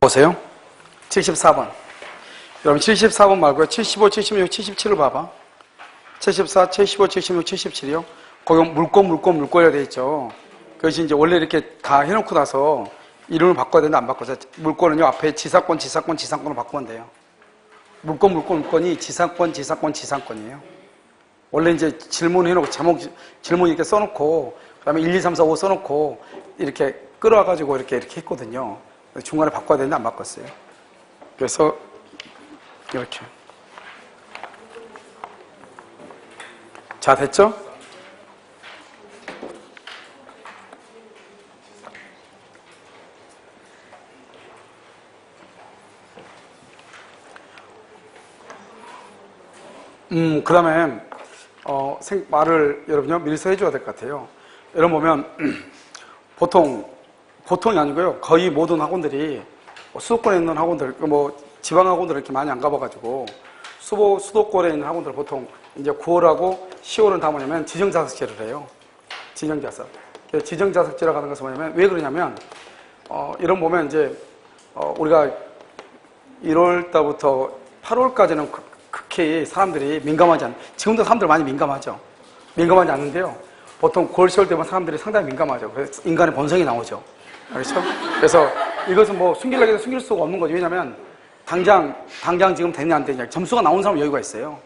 보세요. 74번. 여러분 74번 말고요. 75, 76, 77을 봐봐. 74, 75, 76, 77이요. 거기 물권이라 돼 있죠. 그것이 이제 원래 이렇게 다 해놓고 나서 이름을 바꿔야 되는데 안 바꿔서 물권은요 앞에 지사권으로 바꾸면 돼요. 물권이 지사권이에요. 원래 이제 질문해놓고 질문 이렇게 써놓고 그다음에 1, 2, 3, 4, 5 써놓고 이렇게 끌어와가지고 이렇게 했거든요. 중간에 바꿔야 되는데 안 바꿨어요. 그래서 이렇게. 자, 됐죠? 그 다음에, 말을 여러분요, 미리서 해줘야 될 것 같아요. 여러분 보면, 보통이 아니고요. 거의 모든 학원들이, 수도권에 있는 학원들, 지방 학원들 이렇게 많이 안 가봐가지고, 수도권에 있는 학원들 보통 이제 9월하고 10월은 다 뭐냐면 지정자석제를 해요. 지정자석. 지정자석제라고 하는 것은 뭐냐면, 왜 그러냐면, 이런 보면 이제, 우리가 1월달부터 8월까지는 극히 사람들이 민감하지 지금도 사람들 많이 민감하죠. 민감하지 않는데요. 보통 9월, 10월 되면 사람들이 상당히 민감하죠. 그래서 인간의 본성이 나오죠. 그렇죠? 그래서 이것은 뭐 숨기려고 해도 숨길 수가 없는 거죠. 왜냐면 당장 지금 되냐 안 되냐. 점수가 나온 사람은 여유가 있어요.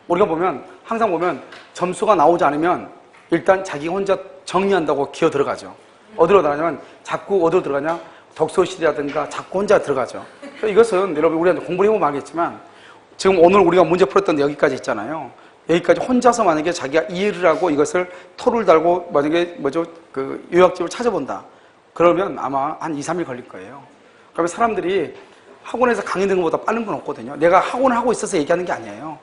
우리가 보면 항상 보면 점수가 나오지 않으면 일단 자기 혼자 정리한다고 기어 들어가죠. 어디로 들어가냐면 자꾸 어디로 들어가냐? 독서실이라든가 자꾸 혼자 들어가죠. 이것은 여러분 우리가 공부를 해보면 알겠지만 지금 오늘 우리가 문제 풀었던 여기까지 있잖아요. 여기까지 혼자서 만약에 자기가 이해를 하고 이것을 토를 달고 만약에 요약집을 찾아본다. 그러면 아마 한 2, 3일 걸릴 거예요. 그러면 사람들이 학원에서 강의 듣는 것보다 빠른 건 없거든요. 내가 학원을 하고 있어서 얘기하는 게 아니에요.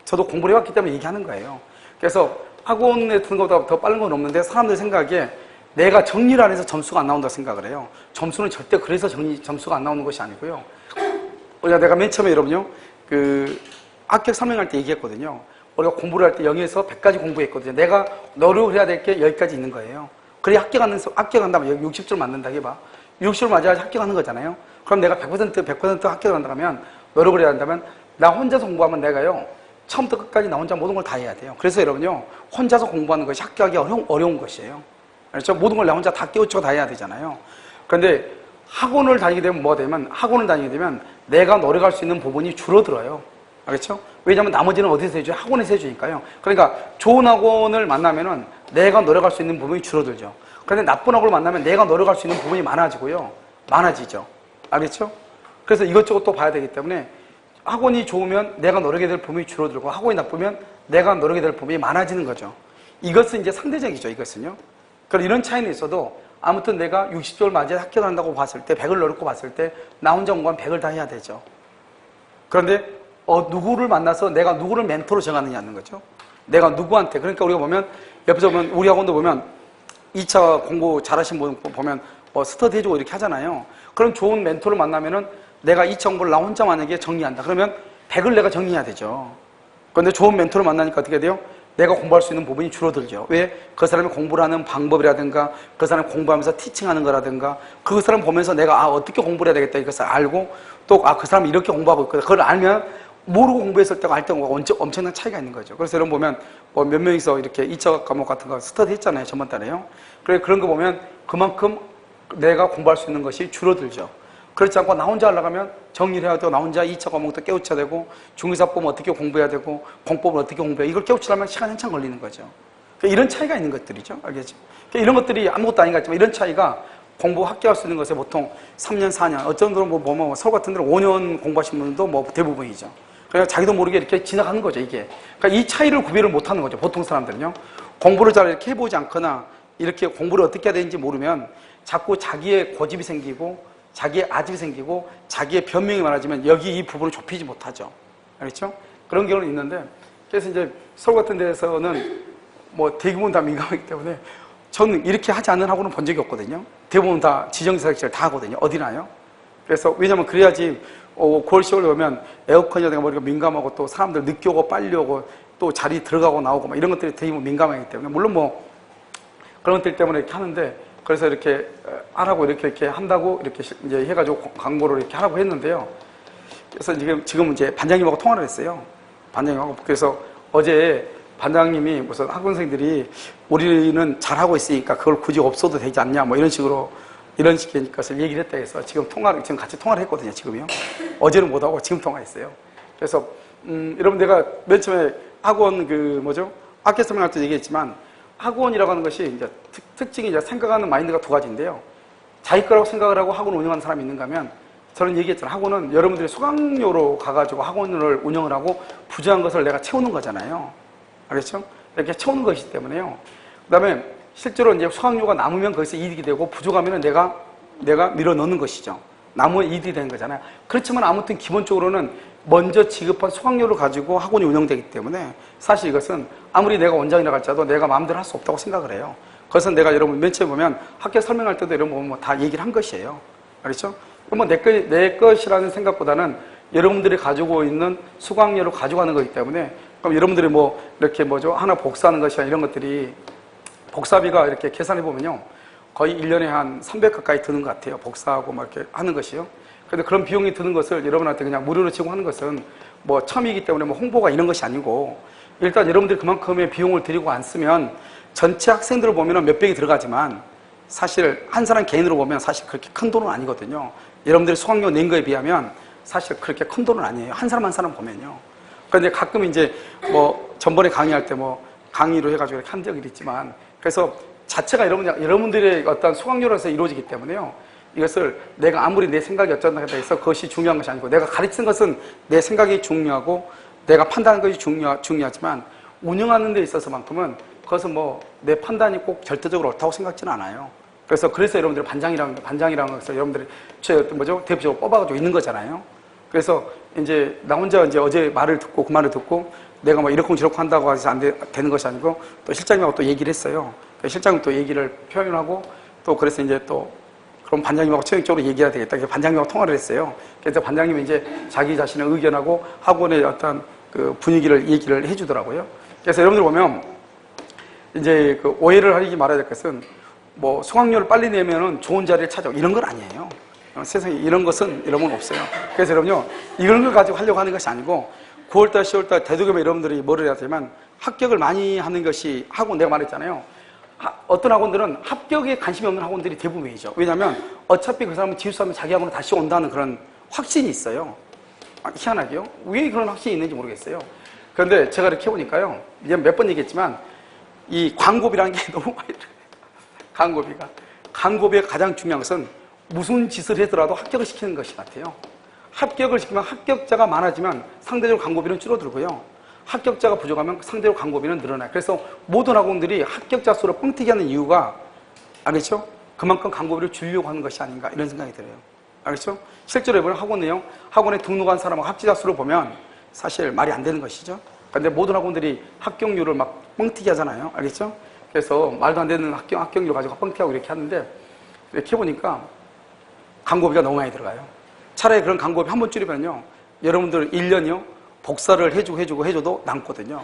저도 공부를 해왔기 때문에 얘기하는 거예요. 그래서 학원에 듣는 것보다 더 빠른 건 없는데 사람들 생각에 내가 정리를 안 해서 점수가 안 나온다고 생각을 해요. 점수는 절대 그래서 점수가 안 나오는 것이 아니고요. 내가 맨 처음에 여러분요, 합격 설명할 때 얘기했거든요. 우리가 공부를 할 때 0에서 100까지 공부했거든요. 내가 노력을 해야 될 게 여기까지 있는 거예요. 그래 합격한다면 여기 60줄 맞는다 해봐. 60줄 맞아야지 합격하는 거잖아요. 그럼 내가 100% 합격을 한다면 노력을 해야 한다면 나 혼자서 공부하면 내가요 처음부터 끝까지 나 혼자 모든 걸 다 해야 돼요. 그래서 여러분요 혼자서 공부하는 것이 합격하기 어려운 것이에요. 그렇죠? 모든 걸 나 혼자 다 깨우치고 다 해야 되잖아요. 그런데 학원을 다니게 되면 내가 노력할 수 있는 부분이 줄어들어요. 알겠죠? 왜냐하면 나머지는 어디서 해줘요? 학원에서 해주니까요. 그러니까 좋은 학원을 만나면은 내가 노력할 수 있는 부분이 줄어들죠. 그런데 나쁜 학원을 만나면 내가 노력할 수 있는 부분이 많아지죠. 알겠죠? 그래서 이것저것 또 봐야 되기 때문에 학원이 좋으면 내가 노력해야 될 부분이 줄어들고 학원이 나쁘면 내가 노력해야 될 부분이 많아지는 거죠. 이것은 이제 상대적이죠. 이것은요. 그럼 이런 차이는 있어도 아무튼 내가 60절 맞이에 합격한다고 봤을 때 100을 노렸고 봤을 때 나 혼자 공부한 100을 다 해야 되죠. 그런데 누구를 만나서 내가 누구를 멘토로 정하느냐는 거죠. 내가 누구한테. 그러니까 우리가 보면 옆에서 보면 우리 학원도 보면 2차 공부 잘하신 분 보면 스터디 해주고 이렇게 하잖아요. 그런 좋은 멘토를 만나면은 내가 2차 공부를 나 혼자 만약에 정리한다. 그러면 100을 내가 정리해야 되죠. 그런데 좋은 멘토를 만나니까 어떻게 돼요? 내가 공부할 수 있는 부분이 줄어들죠. 왜? 그 사람이 공부를 하는 방법이라든가 그 사람이 공부하면서 티칭하는 거라든가 그 사람 보면서 내가 어떻게 공부를 해야 되겠다 이것을 알고 또 그 사람이 이렇게 공부하고 있거든. 그걸 알면 모르고 공부했을 때가 알 때가 엄청난 차이가 있는 거죠. 그래서 여러분 보면 몇 명이서 이렇게 2차 과목 같은 거 스터디 했잖아요. 저번 달에요. 그런 거 보면 그만큼 내가 공부할 수 있는 것이 줄어들죠. 그렇지 않고 나 혼자 하려면 정리를 해야 되고 나 혼자 2차 과목도 깨우쳐야 되고 중의사법은 어떻게 공부해야 되고 공법은 어떻게 공부해야 이걸 깨우치려면 시간이 한참 걸리는 거죠. 그러니까 이런 차이가 있는 것들이죠. 알겠죠? 그러니까 이런 것들이 아무것도 아닌 것 같지만 이런 차이가 공부 합격할 수 있는 것에 보통 3년, 4년 어쩐 분들은 서울 같은 데는 5년 공부하신 분들도 대부분이죠. 그러니까 자기도 모르게 이렇게 지나가는 거죠, 이게. 그러니까 이 차이를 구별을 못 하는 거죠, 보통 사람들은요. 공부를 잘 이렇게 해보지 않거나 이렇게 공부를 어떻게 해야 되는지 모르면 자꾸 자기의 고집이 생기고 자기의 아집이 생기고 자기의 변명이 많아지면 여기 이 부분을 좁히지 못하죠. 알겠죠? 그런 경우는 있는데 그래서 이제 서울 같은 데에서는 대부분 다 민감하기 때문에 저는 이렇게 하지 않는 학원은 본 적이 없거든요. 대부분 다 지정자석제를 다 하거든요. 어디나요? 그래서 왜냐면 그래야지 9월, 10월 오면 에어컨이라든가 머리가 민감하고 또 사람들 늦게 오고 빨리 오고 또 자리 들어가고 나오고 이런 것들이 대부분 민감하기 때문에 물론 그런 것들 때문에 이렇게 하는데 그래서 이렇게 안 하고 이렇게 한다고 이렇게 이제 해가지고 광고를 이렇게 하라고 했는데요. 그래서 지금 이제 반장님하고 통화를 했어요. 반장님하고. 그래서 어제 반장님이 무슨 학원생들이 우리는 잘하고 있으니까 그걸 굳이 없어도 되지 않냐 뭐 이런 식의 것을 얘기를 했다 해서 지금 같이 통화를 했거든요. 지금요. 어제는 못하고 지금 통화했어요. 그래서 여러분 내가 맨 처음에 학원 학교 설명할 때 얘기했지만 학원이라고 하는 것이 이제 특징이 이제 생각하는 마인드가 두 가지인데요. 자기 거라고 생각을 하고 학원 운영하는 사람이 있는가 하면 저는 얘기했잖아요. 학원은 여러분들이 수강료로 가가지고 학원을 운영을 하고 부족한 것을 내가 채우는 거잖아요. 알겠죠? 이렇게 채우는 것이기 때문에요. 그 다음에 실제로 이제 수강료가 남으면 거기서 이득이 되고 부족하면 내가 밀어 넣는 것이죠. 남으면 이득이 되는 거잖아요. 그렇지만 아무튼 기본적으로는 먼저 지급한 수강료를 가지고 학원이 운영되기 때문에 사실 이것은 아무리 내가 원장이라고 할지라도 내가 마음대로 할 수 없다고 생각을 해요. 그래서 내가 여러분 맨 처음에 보면 학교 설명할 때도 이런 뭐 다 얘기를 한 것이에요. 알겠죠? 뭐 내 것이라는 생각보다는 여러분들이 가지고 있는 수강료를 가져가는 거기 때문에 그럼 여러분들이 뭐 이렇게 하나 복사하는 것이나 이런 것들이 복사비가 이렇게 계산해 보면요. 거의 1년에 한 300 가까이 드는 것 같아요. 복사하고 막 이렇게 하는 것이요. 그런데 그런 비용이 드는 것을 여러분한테 그냥 무료로 제공하는 것은 뭐 처음이기 때문에 뭐 홍보가 이런 것이 아니고 일단 여러분들이 그만큼의 비용을 들이고 안 쓰면 전체 학생들을 보면 몇 백이 들어가지만 사실 한 사람 개인으로 보면 사실 그렇게 큰 돈은 아니거든요. 여러분들이 수강료 낸 거에 비하면 사실 그렇게 큰 돈은 아니에요. 한 사람 한 사람 보면요. 그런데 가끔 이제 뭐 전번에 강의할 때 뭐 강의로 해가지고 이렇게 한 적이 있지만 그래서 자체가 여러분들의 어떤 수강료로서 이루어지기 때문에요. 이것을 내가 아무리 내 생각이 어쩐다 해서 그것이 중요한 것이 아니고 내가 가르치는 것은 내 생각이 중요하고 내가 판단하는 것이 중요하지만 운영하는 데 있어서만큼은 그것은 뭐 내 판단이 꼭 절대적으로 옳다고 생각지는 않아요. 그래서 여러분들이 반장이라는 것을 여러분들이 대표적으로 뽑아가지고 있는 거잖아요. 그래서 이제 나 혼자 이제 어제 그 말을 듣고 내가 뭐 이렇고 저렇고 한다고 해서 안 되는 것이 아니고 또 실장님하고 또 얘기를 했어요. 실장님 또 얘기를 표현하고 또 그래서 이제 또 그럼 반장님하고 최종적으로 얘기해야 되겠다. 그래서 반장님하고 통화를 했어요. 그래서 반장님이 이제 자기 자신의 의견하고 학원의 어떤 그 분위기를 얘기를 해주더라고요. 그래서 여러분들 보면 이제 그 오해를 하지 말아야 될 것은 뭐 수강료를 빨리 내면은 좋은 자리를 찾아 이런 건 아니에요. 세상에 이런 것은 여러분 없어요. 그래서 여러분요 이런 걸 가지고 하려고 하는 것이 아니고 9월달, 10월달 대두겸에 여러분들이 뭐를 해야 되지만 합격을 많이 하는 것이 학원 내가 말했잖아요. 어떤 학원들은 합격에 관심이 없는 학원들이 대부분이죠. 왜냐하면 어차피 그 사람은 지우수하면 자기 학원으로 다시 온다는 그런 확신이 있어요. 희한하게요. 왜 그런 확신이 있는지 모르겠어요. 그런데 제가 이렇게 해보니까요. 이제 몇 번 얘기했지만 이 광고비라는 게 너무 많이 들어요. 광고비의 가장 중요한 것은 무슨 짓을 하더라도 합격을 시키는 것이 같아요. 합격을 시키면 합격자가 많아지면 상대적으로 광고비는 줄어들고요. 합격자가 부족하면 상대적으로 광고비는 늘어나요. 그래서 모든 학원들이 합격자 수를 뻥튀기 하는 이유가 알겠죠? 그만큼 광고비를 주려고 하는 것이 아닌가 이런 생각이 들어요. 알겠죠? 실제로 이번에 학원에 등록한 사람하고 합격자 수를 보면 사실 말이 안 되는 것이죠. 그런데 모든 학원들이 합격률을 막 뻥튀기 하잖아요. 알겠죠? 그래서 말도 안 되는 합격률을 가지고 뻥튀기하고 이렇게 하는데 이렇게 해보니까 광고비가 너무 많이 들어가요. 차라리 그런 광고비 한 번 줄이면요. 여러분들 1년이요. 복사를 해줘도 남거든요.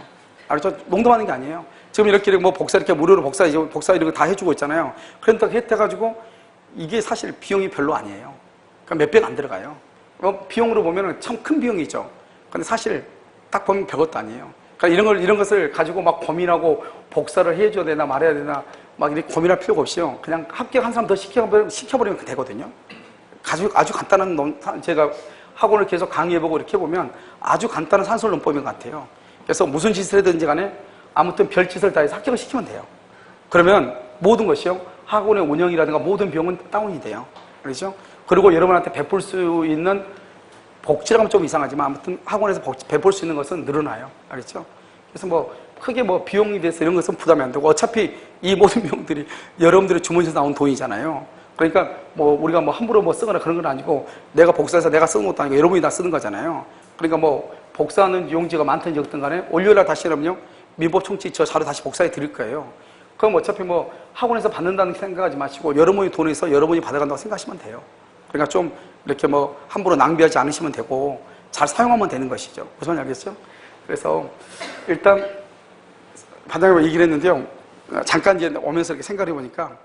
알겠죠? 농담하는 게 아니에요. 지금 이렇게 뭐 복사 이렇게 무료로 복사 이런 거 다 해주고 있잖아요. 그런데 해가지고 이게 사실 비용이 별로 아니에요. 그러니까 몇백 안 들어가요. 비용으로 보면은 참 큰 비용이죠. 근데 사실 딱 보면 별것도 아니에요. 그러니까 이런 것을 가지고 막 고민하고 복사를 해줘야 되나 말해야 되나 막 이렇게 고민할 필요가 없이요. 그냥 합격 한 사람 더 시켜버리면 되거든요. 아주 간단한 제가 학원을 계속 강의해보고 이렇게 보면 아주 간단한 산술 논법인 것 같아요. 그래서 무슨 짓을 하든지 간에 아무튼 별짓을 다 해서 합격을 시키면 돼요. 그러면 모든 것이요. 학원의 운영이라든가 모든 비용은 다운이 돼요. 그렇죠? 그리고 여러분한테 베풀 수 있는 복지라고 하면 좀 이상하지만 아무튼 학원에서 베풀 수 있는 것은 늘어나요. 알겠죠? 그래서 뭐 크게 뭐 비용이 돼서 이런 것은 부담이 안 되고 어차피 이 모든 비용들이 여러분들의 주머니에서 나온 돈이잖아요. 그러니까 뭐 우리가 뭐 함부로 뭐 쓰거나 그런 건 아니고 내가 복사해서 내가 쓰는 것도 아니고 여러분이 다 쓰는 거잖아요. 그러니까 뭐 복사하는 용지가 많든지 적든 간에 월요일날 다시 그러면요. 민법 총칙 저 자료 다시 복사해 드릴 거예요. 그럼 어차피 뭐 학원에서 받는다는 생각하지 마시고 여러분이 돈에서 여러분이 받아간다고 생각하시면 돼요. 그러니까 좀 이렇게 뭐 함부로 낭비하지 않으시면 되고 잘 사용하면 되는 것이죠. 무슨 말인지 알겠죠? 그래서 일단 반장님과 얘기를 했는데요. 잠깐 이제 오면서 이렇게 생각해 보니까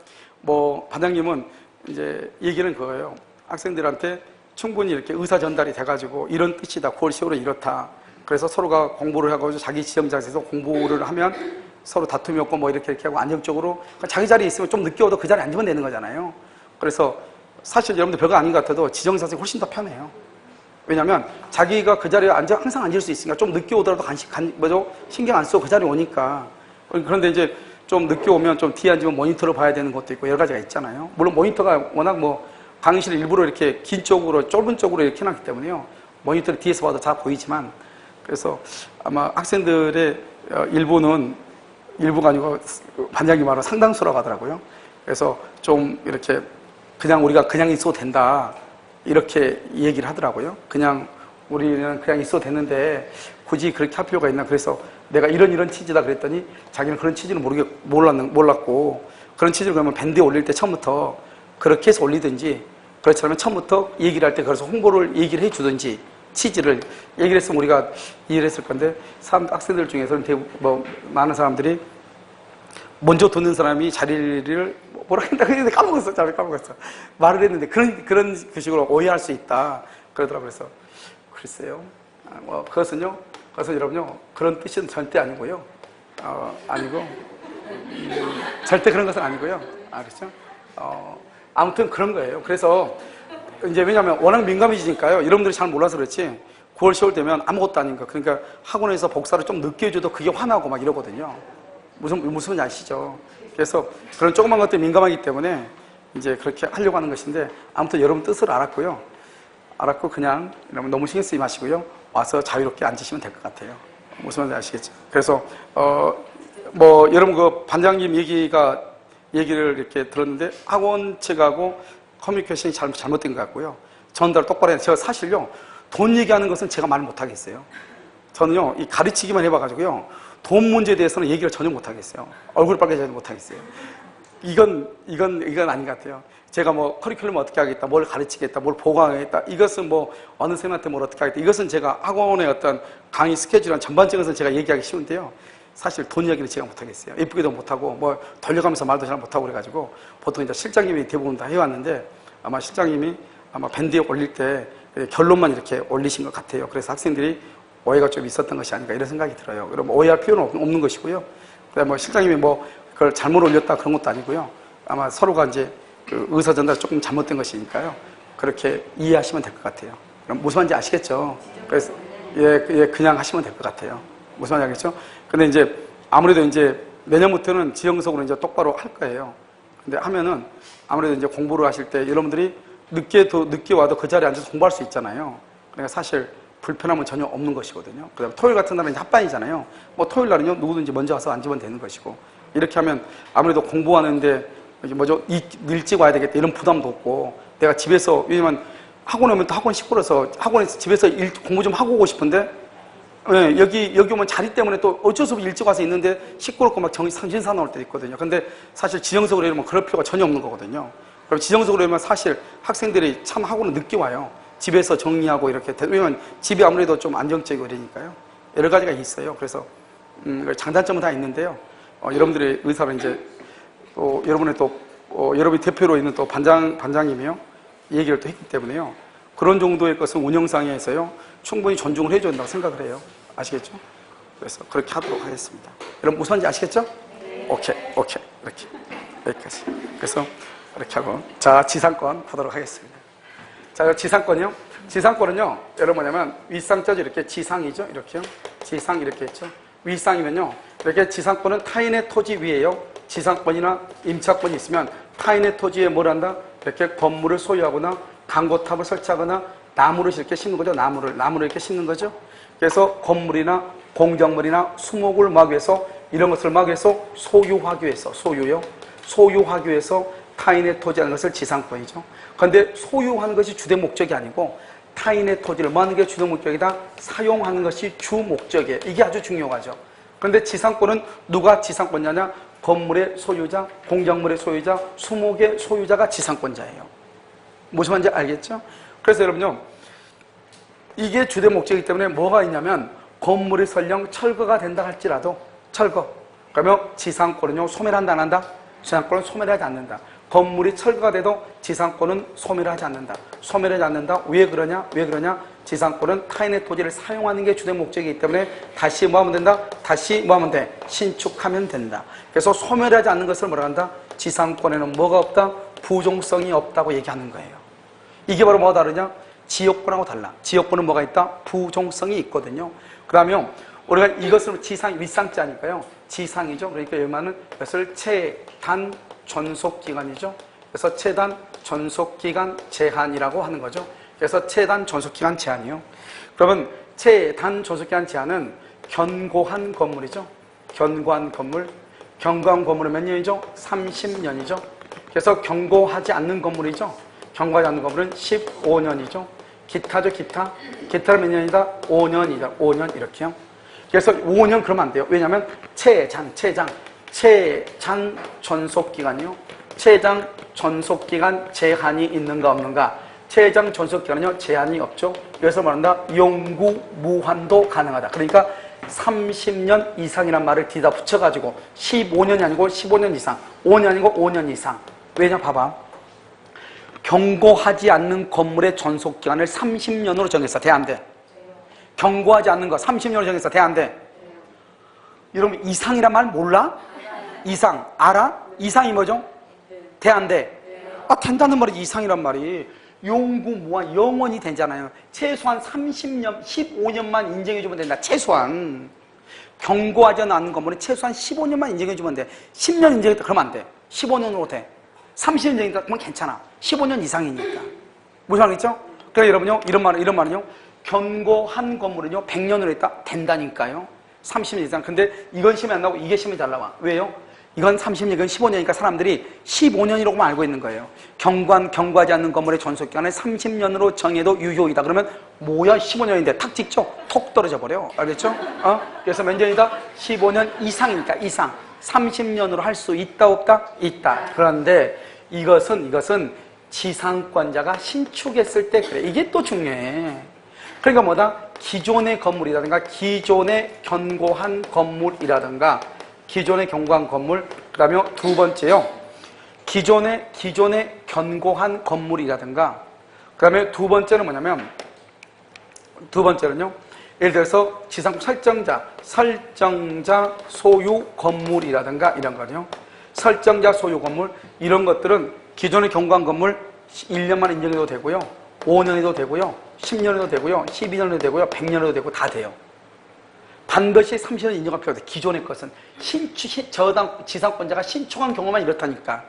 뭐 반장님은 이제 얘기는 그거예요. 학생들한테 충분히 이렇게 의사 전달이 돼가지고 이런 뜻이다. 9월 10월은 이렇다. 그래서 서로가 공부를 하고 자기 지정자에서 공부를 하면 서로 다툼이 없고 뭐 이렇게 하고 안정적으로 자기 자리에 있으면 좀 늦게 오도 그 자리에 앉으면 되는 거잖아요. 그래서 사실 여러분들 별거 아닌 것 같아도 지정자세 훨씬 더 편해요. 왜냐면 자기가 그 자리에 항상 앉을 수 있으니까 좀 늦게 오더라도 신경 안 쓰고 그 자리에 오니까. 그런데 이제 좀 늦게 오면 좀 뒤에 앉으면 모니터를 봐야 되는 것도 있고 여러 가지가 있잖아요. 물론 모니터가 워낙 뭐 강의실을 일부러 이렇게 긴 쪽으로 좁은 쪽으로 이렇게 해놨기 때문에요. 모니터를 뒤에서 봐도 잘 보이지만 그래서 아마 학생들의 일부가 아니고 반장님 말로 상당수라고 하더라고요. 그래서 좀 이렇게 그냥 우리가 그냥 있어도 된다 이렇게 얘기를 하더라고요. 그냥 우리는 그냥 있어도 되는데 굳이 그렇게 할 필요가 있나. 그래서 내가 이런 취지다 그랬더니 자기는 그런 취지는 몰랐고 그런 취지를 그러면 밴드에 올릴 때 처음부터 그렇게 해서 올리든지 그렇지 않으면 처음부터 얘기를 할 때 그래서 홍보를 얘기를 해주든지 취지를 얘기를 했으면 우리가 이해를 했을 건데 학생들 중에서는 많은 사람들이 먼저 듣는 사람이 자리를 뭐라 한다고 했는데 까먹었어. 말을 했는데 그런 식으로 오해할 수 있다 그러더라고요. 그래서 글쎄요. 그것은 여러분요 그런 뜻은 절대 아니고요. 절대 그런 것은 아니고요. 그렇죠? 아무튼 그런 거예요. 그래서 이제 왜냐하면 워낙 민감해지니까요. 여러분들이 잘 몰라서 그렇지 9월 10월 되면 아무것도 아닌 거. 그러니까 학원에서 복사를 좀 늦게 해줘도 그게 화나고 막 이러거든요. 무슨 말인지 아시죠? 그래서 그런 조그만 것들이 민감하기 때문에 이제 그렇게 하려고 하는 것인데 아무튼 여러분 뜻을 알았고 그냥 여러분 너무 신경 쓰지 마시고요. 와서 자유롭게 앉으시면 될 것 같아요. 무슨 말인지 아시겠죠? 그래서 여러분 그 반장님 얘기를 이렇게 들었는데 학원 측하고 커뮤니케이션이 잘못된 것 같고요. 전달 똑바로 해서 제가 사실요 돈 얘기하는 것은 제가 말 못하겠어요. 저는요 이 가르치기만 해봐가지고요 돈 문제에 대해서는 얘기를 전혀 못하겠어요. 얼굴 빨개져도 못하겠어요. 이건 아닌 것 같아요. 제가 뭐 커리큘럼 어떻게 하겠다, 뭘 가르치겠다, 뭘 보강하겠다, 이것은 뭐 어느 쌤한테 뭘 어떻게 하겠다, 이것은 제가 학원의 어떤 강의 스케줄이나 전반적인 것은 제가 얘기하기 쉬운데요. 사실 돈 이야기는 제가 못하겠어요. 예쁘게도 못하고 뭐 돌려가면서 말도 잘 못하고 그래가지고 보통 이제 실장님이 대부분 다 해왔는데 아마 실장님이 밴드에 올릴 때 결론만 이렇게 올리신 것 같아요. 그래서 학생들이 오해가 좀 있었던 것이 아닌가 이런 생각이 들어요. 그럼 오해할 필요는 없는 것이고요. 그다음에 뭐 실장님이 그걸 잘못 올렸다 그런 것도 아니고요. 아마 서로가 이제 그 의사 전달 조금 잘못된 것이니까요. 그렇게 이해하시면 될 것 같아요. 그럼 무슨 말인지 아시겠죠? 그래서 그냥 하시면 될 것 같아요. 무슨 말인지 알겠죠? 근데 이제 아무래도 이제 내년부터는 지정석으로 이제 똑바로 할 거예요. 근데 하면은 아무래도 이제 공부를 하실 때 여러분들이 늦게 와도 그 자리에 앉아서 공부할 수 있잖아요. 그러니까 사실 불편함은 전혀 없는 것이거든요. 그 다음에 토요일 같은 날은 이제 합반이잖아요. 토요일 날은요, 누구든지 먼저 와서 앉으면 되는 것이고. 이렇게 하면 아무래도 공부하는데, 일찍 와야 되겠다, 이런 부담도 없고, 내가 집에서, 왜냐면 학원에 오면 또 학원 시끄러워서, 학원에서 집에서 공부 좀 하고 오고 싶은데, 여기 오면 자리 때문에 또 어쩔 수 없이 일찍 와서 있는데 시끄럽고 막 정신사 나올 때도 있거든요. 근데 사실 지정석으로 이러면 그럴 필요가 전혀 없는 거거든요. 그럼 지정석으로 이러면 사실 학생들이 참 학원은 늦게 와요. 집에서 정리하고 이렇게. 왜냐면 집이 아무래도 좀 안정적이고 그러니까요. 여러 가지가 있어요. 그래서, 장단점은 다 있는데요. 여러분들의 의사를 이제, 또, 여러분이 대표로 있는 또 반장님이요. 얘기를 또 했기 때문에요. 그런 정도의 것은 운영상에서요. 충분히 존중을 해줘야 된다고 생각을 해요. 아시겠죠? 그래서 그렇게 하도록 하겠습니다. 여러분 무슨 말인지 아시겠죠? 네. 오케이. 이렇게. 여기까지. 그래서 이렇게 하고. 자, 지상권 하도록 하겠습니다. 자, 지상권이요. 지상권은요, 여러분 뭐냐면, 윗상자죠. 이렇게 지상이죠. 이렇게요. 지상 이렇게 했죠. 윗상이면요, 이렇게 지상권은 타인의 토지 위에요. 지상권이나 임차권이 있으면 타인의 토지에 뭘 한다? 이렇게 건물을 소유하거나 광고탑을 설치하거나 나무를 이렇게 심는 거죠. 나무를 이렇게 심는 거죠. 그래서 건물이나 공작물이나 수목을 막 위해서 이런 것을 막 위해서 소유하기 위해서, 소유하기 위해서 타인의 토지하는 것을 지상권이죠. 그런데 소유하는 것이 주된 목적이 아니고 타인의 토지를 뭐 하는 게 주된 목적이다? 사용하는 것이 주 목적이에요. 이게 아주 중요하죠. 그런데 지상권은 누가 지상권자냐? 건물의 소유자, 공작물의 소유자, 수목의 소유자가 지상권자예요. 무슨 말인지 알겠죠? 그래서 여러분요, 이게 주된 목적이기 때문에 뭐가 있냐면 건물이 설령 철거가 된다 할지라도 그러면 지상권은요 소멸한다 안 한다? 지상권은 소멸하지 않는다. 건물이 철거가 돼도 지상권은 소멸하지 않는다. 소멸하지 않는다. 왜 그러냐? 왜 그러냐? 지상권은 타인의 토지를 사용하는 게 주된 목적이기 때문에 다시 뭐 하면 된다? 다시 뭐 하면 돼? 신축하면 된다. 그래서 소멸하지 않는 것을 뭐라 한다? 지상권에는 뭐가 없다? 부종성이 없다고 얘기하는 거예요. 이게 바로 뭐가 다르냐? 지역권하고 달라. 지역권은 뭐가 있다? 부종성이 있거든요. 그러면 우리가 이것을 지상, 윗상자니까요. 지상이죠. 그러니까 여기만은 이것을 최단 존속기간이죠. 그래서 최단 존속기간 제한이라고 하는 거죠. 그래서 최단 존속기간 제한이요. 그러면 최단 존속기간 제한은 견고한 건물이죠. 견고한 건물. 견고한 건물은 몇 년이죠? 30년이죠. 그래서 견고하지 않는 건물이죠. 견고하지 않는 건물은 15년이죠. 기타죠, 기타. 기타는 몇 년이다? 5년이다. 5년 이렇게요. 그래서 5년 그러면 안 돼요. 왜냐하면 최장 존속기간이요. 최장 존속기간 제한이 있는가 없는가? 최장 존속기간은요, 제한이 없죠. 그래서 말한다,永구 무한도 가능하다. 그러니까 30년 이상이란 말을 뒤다 붙여가지고 15년이 아니고 15년 이상, 5년 아니고 5년 이상. 왜냐, 봐봐. 경고하지 않는 건물의 존속기간을 30년으로 정했어. 돼, 안 돼? 경고하지 않는 거 30년으로 정했어. 돼, 안 돼? 여러분, 이상이란 말 몰라? 이상 알아? 이상이 뭐죠? 돼, 안 돼? 아, 된다는 말이 이상이란 말이永구 무한 영원히 되잖아요. 최소한 30년, 15년만 인정해주면 된다. 최소한. 경고하지 않는 건물은 최소한 15년만 인정해주면 돼. 10년 인정했다 그러면 안 돼. 15년으로 돼. 30년 인정했다 그러면 괜찮아. 15년 이상이니까. 무슨 말이죠? 그래서 여러분요, 이런 말은요, 견고한 건물은요 100년으로 했다 된다니까요. 30년 이상. 근데 이건 시험에 안 나오고 이게 시험에 잘 나와. 왜요? 이건 30년, 이건 15년이니까 사람들이 15년이라고만 알고 있는 거예요. 경고하지 않는 건물의 존속기간을 30년으로 정해도 유효이다. 그러면 뭐야 15년인데 탁 찍죠? 톡 떨어져 버려. 알겠죠? 그래서 몇 년이다? 15년 이상이니까 이상. 30년으로 할 수 있다 없다? 있다. 그런데 이것은 지상권자가 신축했을 때 그래. 이게 또 중요해. 그러니까 뭐다? 기존의 건물이라든가 기존의 견고한 건물이라든가 기존의 견고한 건물, 그 다음에 두 번째요. 기존의 견고한 건물이라든가, 그 다음에 두 번째는 뭐냐면, 두 번째는요, 예를 들어서 지상 설정자 소유 건물이라든가 이런 거죠. 설정자 소유 건물, 이런 것들은 기존의 견고한 건물 1년만 인정해도 되고요, 5년에도 되고요, 10년에도 되고요, 12년에도 되고요, 100년에도 되고 다 돼요. 반드시 30년 인정할 필요가 없어요. 기존의 것은 지상권자가 신축한 경우만 이렇다니까.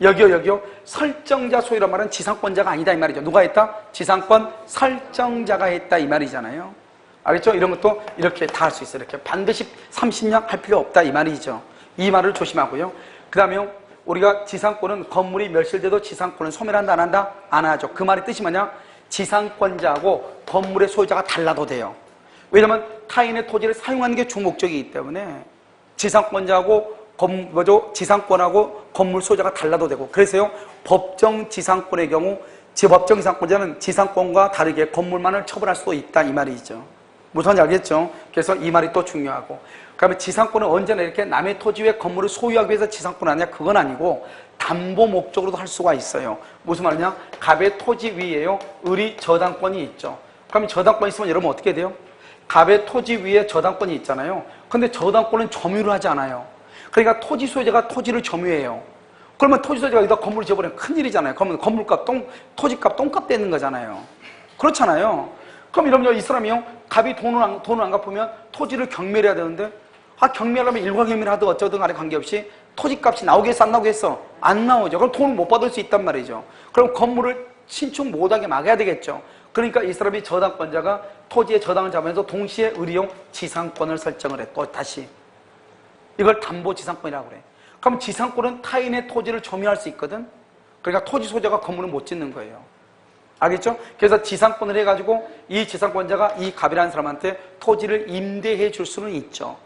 여기요. 설정자 소유란 말은 지상권자가 아니다 이 말이죠. 누가 했다? 지상권 설정자가 했다 이 말이잖아요. 알겠죠? 이런 것도 이렇게 다 할 수 있어요. 이렇게 반드시 30년 할 필요 없다 이 말이죠. 이 말을 조심하고요. 그 다음에 우리가 지상권은 건물이 멸실돼도 지상권은 소멸한다 안 한다? 안 하죠. 그 말의 뜻이 뭐냐? 지상권자하고 건물의 소유자가 달라도 돼요. 왜냐하면 타인의 토지를 사용하는 게 주목적이기 때문에 지상권자하고 지상권하고 건물 소유자가 달라도 되고, 그래서요 법정 지상권의 경우 법정 지상권자는 지상권과 다르게 건물만을 처벌할 수도 있다 이 말이죠. 무슨 말인지 알겠죠? 그래서 이 말이 또 중요하고, 그러면 지상권은 언제나 이렇게 남의 토지 위에 건물을 소유하기 위해서 지상권을 하냐? 그건 아니고 담보 목적으로도 할 수가 있어요. 무슨 말이냐? 갑의 토지 위에요 을이 저당권이 있죠. 그러면 저당권이 있으면 여러분 어떻게 돼요? 갑의 토지 위에 저당권이 있잖아요. 근데 저당권은 점유를 하지 않아요. 그러니까 토지 소유자가 토지를 점유해요. 그러면 토지 소유자가 여기다 건물을 지어버리면 큰일이잖아요. 그러면 건물값 토지값 똥값 되는 거잖아요. 그렇잖아요. 그럼 이러면요, 이 사람이요, 갑이 돈을 안 갚으면 토지를 경매를 해야 되는데, 경매하려면 일괄경매를 하든 어쩌든 간에 관계없이 토지값이 나오겠어 안 나오겠어? 안 나오죠. 그럼 돈을 못 받을 수 있단 말이죠. 그럼 건물을 신축 못하게 막아야 되겠죠. 그러니까 이 사람이 저당권자가 토지의 저당을 잡으면서 동시에 의리용 지상권을 설정을 했고, 다시 이걸 담보지상권이라고 그래. 그럼 지상권은 타인의 토지를 점유할 수 있거든. 그러니까 토지 소유자가 건물을 못 짓는 거예요. 알겠죠? 그래서 지상권을 해가지고 이 지상권자가 이 갑이라는 사람한테 토지를 임대해 줄 수는 있죠.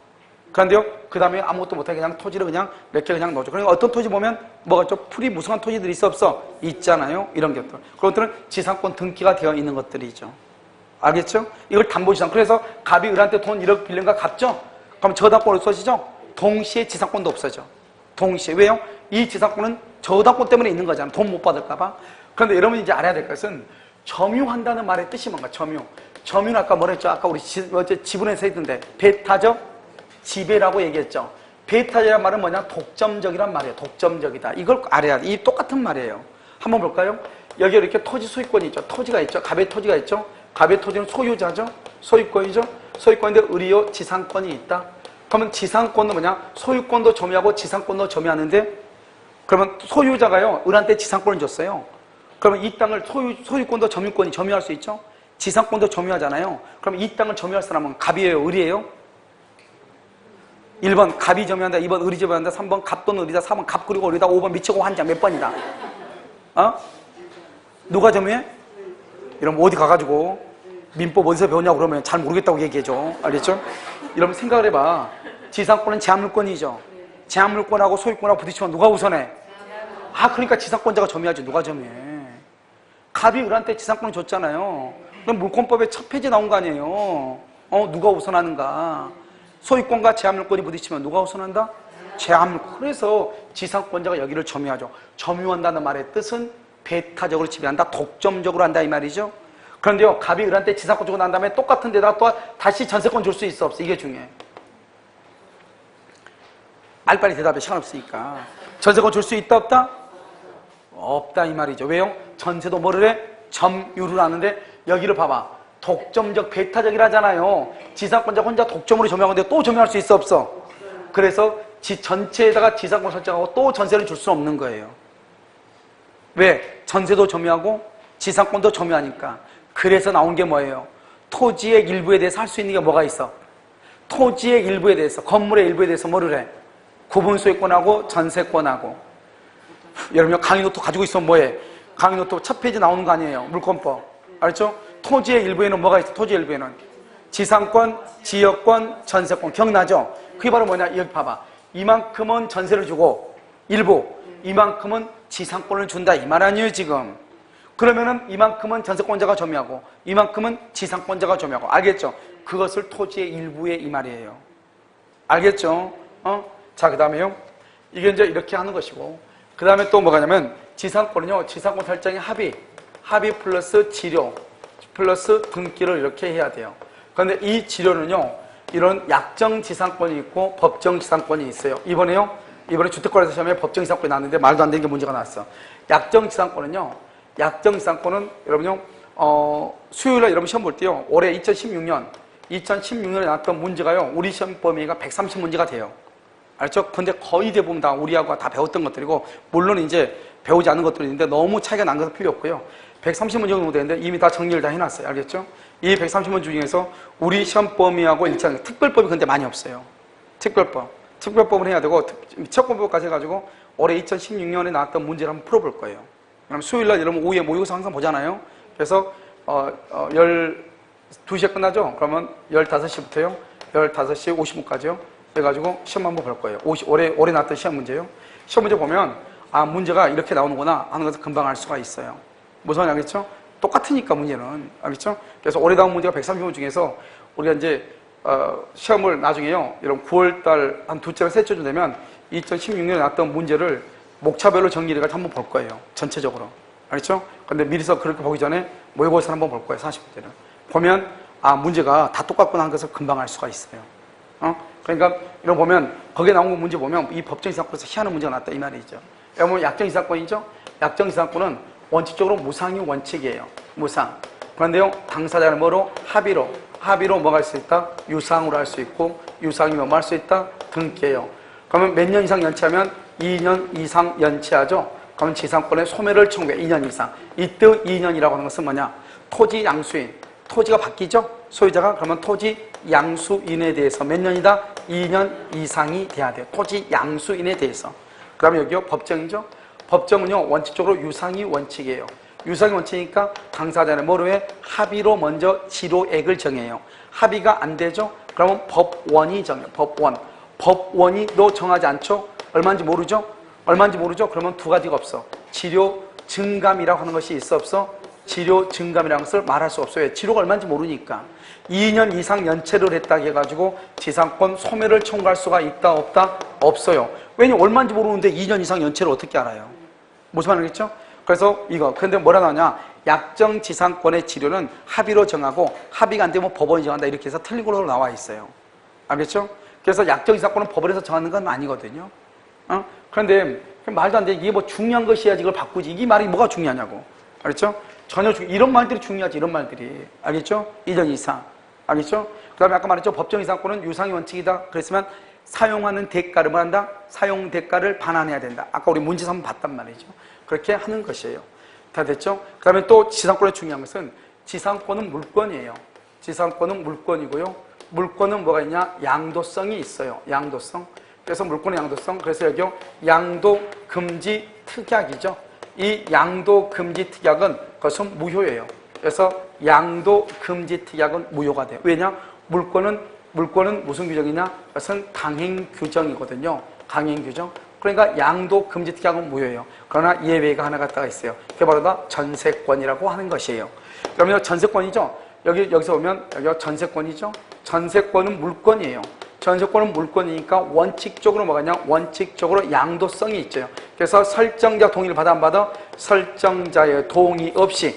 그런데요, 그 다음에 아무것도 못하게 그냥 토지를 그냥 이렇게 그냥 넣어줘. 그러니까 어떤 토지 보면 뭐가 좀 풀이 무성한 토지들이 있어 없어? 있잖아요. 이런 것들. 그런 것들은 지상권 등기가 되어 있는 것들이죠. 알겠죠? 이걸 담보지상. 그래서 갑이 을한테 돈 1억 빌린 거 갚죠? 그럼 저당권을 써지죠? 동시에 지상권도 없어져. 동시에. 왜요? 이 지상권은 저당권 때문에 있는 거잖아요. 돈 못 받을까봐. 그런데 여러분이 이제 알아야 될 것은 점유한다는 말의 뜻이 뭔가, 점유. 점유는 아까 뭐라 했죠? 아까 우리 어제 지분에서 했던데, 배타적 지배라고 얘기했죠. 배타적이란 말은 뭐냐? 독점적이란 말이에요. 독점적이다. 이걸 알아야 돼. 이 똑같은 말이에요. 한번 볼까요? 여기 이렇게 토지 소유권이 있죠. 토지가 있죠. 갑의 토지가 있죠. 갑의 토지는 소유자죠. 소유권이죠. 소유권인데 의리요 지상권이 있다. 그러면 지상권은 뭐냐? 소유권도 점유하고 지상권도 점유하는데, 그러면 소유자가요, 을한테 지상권을 줬어요. 그러면 이 땅을 소유권도 점유권이 점유할 수 있죠? 지상권도 점유하잖아요. 그럼 이 땅을 점유할 사람은 갑이에요? 을이에요? 1번 갑이 점유한다, 2번 을이 점유한다, 3번 갑 또는 을이다, 4번 갑 그리고 을이다, 5번 미치고 환장. 몇 번이다? 누가 점유해? 이러면 어디 가가지고 민법 어디서 배웠냐고 그러면 잘 모르겠다고 얘기해줘. 알겠죠? 이러면 생각을 해봐. 지상권은 제한물권이죠. 제한물권하고 소유권하고 부딪히면 누가 우선해? 그러니까 지상권자가 점유하지. 누가 점유해? 갑이 을한테 지상권을 줬잖아요. 그럼 물권법에 첫 페이지 나온 거 아니에요? 누가 우선하는가? 소유권과 제한물권이 부딪히면 누가 우선한다? 제한물권. 그래서 지상권자가 여기를 점유하죠. 점유한다는 말의 뜻은 배타적으로 지배한다, 독점적으로 한다 이 말이죠. 그런데요, 갑이 을한테 지상권 주고 난 다음에 똑같은 데다 또 다시 전세권 줄 수 있어, 없어? 이게 중요해. 빨리 대답해. 시간 없으니까. 전세권 줄 수 있다, 없다? 없다 이 말이죠. 왜요? 전세도 뭐를 해? 점유를 하는데 여기를 봐봐. 독점적, 배타적이라잖아요. 지상권자 혼자 독점으로 점유하는데 또 점유할 수 있어, 없어? 그래서 전체에다가 지상권 설정하고 또 전세를 줄 수 없는 거예요. 왜? 전세도 점유하고 지상권도 점유하니까. 그래서 나온 게 뭐예요? 토지의 일부에 대해서 할 수 있는 게 뭐가 있어? 토지의 일부에 대해서, 건물의 일부에 대해서 뭐를 해? 구분소유권하고 전세권하고. 여러분 강의노트 가지고 있으면 뭐해? 강의노트 첫 페이지 나오는 거 아니에요? 물권법. 알죠? 토지의 일부에는 뭐가 있어? 토지의 일부에는 지상권, 지역권, 전세권. 기억나죠? 그게 바로 뭐냐? 여기 봐봐. 이만큼은 전세를 주고 일부, 이만큼은 지상권을 준다 이 말 아니에요 지금. 그러면은 이만큼은 전세권자가 점유하고 이만큼은 지상권자가 점유하고. 알겠죠? 그것을 토지의 일부에 이 말이에요. 알겠죠? 자, 그 다음에요. 이게 이제 이렇게 하는 것이고, 그 다음에 또 뭐가 냐면 지상권은요, 지상권 설정의 합의 플러스 지료 플러스 등기를 이렇게 해야 돼요. 그런데 이 지료는요, 이런 약정 지상권이 있고 법정 지상권이 있어요. 이번에 주택거래소 시험에 법정 지상권이 나왔는데 말도 안 되는 게 문제가 나왔어. 약정 지상권은요, 여러분요, 수요일날 여러분 시험 볼 때요, 올해 2016년에 나왔던 문제가요, 우리 시험 범위가 130문제가 돼요. 알죠? 근데 거의 대부분 다 우리하고 다 배웠던 것들이고, 물론 이제 배우지 않은 것들이 있는데 너무 차이가 난 것은 필요 없고요. 130문제 정도 되는데 이미 다 정리를 다 해놨어요. 알겠죠? 이 130문제 중에서 우리 시험 범위하고 일치하는 특별법이 근데 많이 없어요. 특별법을 해야 되고, 채권법까지 해가지고 올해 2016년에 나왔던 문제를 한번 풀어볼 거예요. 그럼 수요일날 여러분 오후에 모의고사 항상 보잖아요. 그래서 12시에 끝나죠? 그러면 15시부터요. 15시 50분까지요. 해가지고 시험 한번 볼 거예요. 올해 나왔던 시험 문제요. 시험 문제 보면 문제가 이렇게 나오는구나 하는 것을 금방 알 수가 있어요. 무슨 말인지 알겠죠? 똑같으니까 문제는. 알겠죠? 그래서 올해 나온 문제가 130문 중에서 우리가 이제 시험을 나중에요, 여러분 9월달 한 두째나 셋째쯤 되면 2016년에 나왔던 문제를 목차별로 정리를 해가지고 한번 볼 거예요. 전체적으로. 알겠죠? 근데 미리서 그렇게 보기 전에 모의고사를 한번 볼 거예요. 40문제를. 보면 문제가 다 똑같구나 하는 것을 금방 알 수가 있어요. 그러니까 이런 보면 거기에 나온 문제 보면 이 법정 이상권에서 희한한 문제가 났다 이 말이죠. 여러분 약정 이상권이죠? 약정 이상권은 원칙적으로 무상이 원칙이에요. 무상. 그런데요, 당사자는 뭐로? 합의로 뭐가 할 수 있다? 유상으로 할 수 있고, 유상이면 뭐 할 수 있다? 등기예요. 그러면 몇 년 이상 연체하면 2년 이상 연체하죠? 그러면 지상권의 소멸을 청구해. 2년 이상. 이때 2년이라고 하는 것은 뭐냐? 토지 양수인. 토지가 바뀌죠? 소유자가. 그러면 토지 양수인에 대해서 몇 년이다? 2년 이상이 돼야 돼요. 토지 양수인에 대해서. 그 다음에 여기요, 법정이죠? 법정은요, 원칙적으로 유상이 원칙이에요. 유상이 원칙이니까 당사자는 뭐로 해? 합의로 먼저 지로액을 정해요. 합의가 안 되죠? 그러면 법원이 정해요. 법원이 너 정하지 않죠? 얼마인지 모르죠? 그러면 두 가지가 없어. 지료 증감이라고 하는 것이 있어, 없어? 지료 증감이라는 것을 말할 수 없어요. 지료가 얼마인지 모르니까. 2년 이상 연체를 했다 해가지고 지상권 소멸을 청구할 수가 있다 없다? 없어요. 왜냐면 얼마인지 모르는데 2년 이상 연체를 어떻게 알아요? 무슨 말이겠죠? 그래서 이거. 근데 뭐라 나오냐? 약정 지상권의 지료는 합의로 정하고 합의가 안 되면 법원이 정한다. 이렇게 해서 틀린 걸로 나와 있어요. 알겠죠? 그래서 약정 지상권은 법원에서 정하는 건 아니거든요. 그런데 말도 안 돼. 이게 뭐 중요한 것이야지 이걸 바꾸지. 이 말이 뭐가 중요하냐고. 알겠죠? 전혀 이런 말들이 중요하지. 이런 말들이. 알겠죠? 2년 이상. 알겠죠? 그 다음에 아까 말했죠. 법정 이상권은 유상의 원칙이다. 그랬으면 사용하는 대가를 뭐 한다? 사용 대가를 반환해야 된다. 아까 우리 문제에서 한번 봤단 말이죠. 그렇게 하는 것이에요. 다 됐죠? 그 다음에 또 지상권의 중요한 것은 지상권은 물권이에요. 지상권은 물권이고요. 물권은 뭐가 있냐? 양도성이 있어요. 양도성. 그래서 물권의 양도성. 그래서 여기요. 양도 금지 특약이죠. 이 양도 금지 특약은 그것은 무효예요. 그래서 양도 금지 특약은 무효가 돼요. 왜냐? 물권은 무슨 규정이냐? 그것은 강행 규정이거든요. 강행 규정. 그러니까 양도 금지 특약은 무효예요. 그러나 예외가 하나 갖다가 있어요. 그게 바로 다 전세권이라고 하는 것이에요. 그러면 전세권이죠. 여기서 보면 여기가 전세권이죠. 전세권은 물권이에요. 전세권은 물권이니까 원칙적으로 뭐가냐? 원칙적으로 양도성이 있죠. 그래서 설정자 동의를 받아 안 받아? 설정자의 동의 없이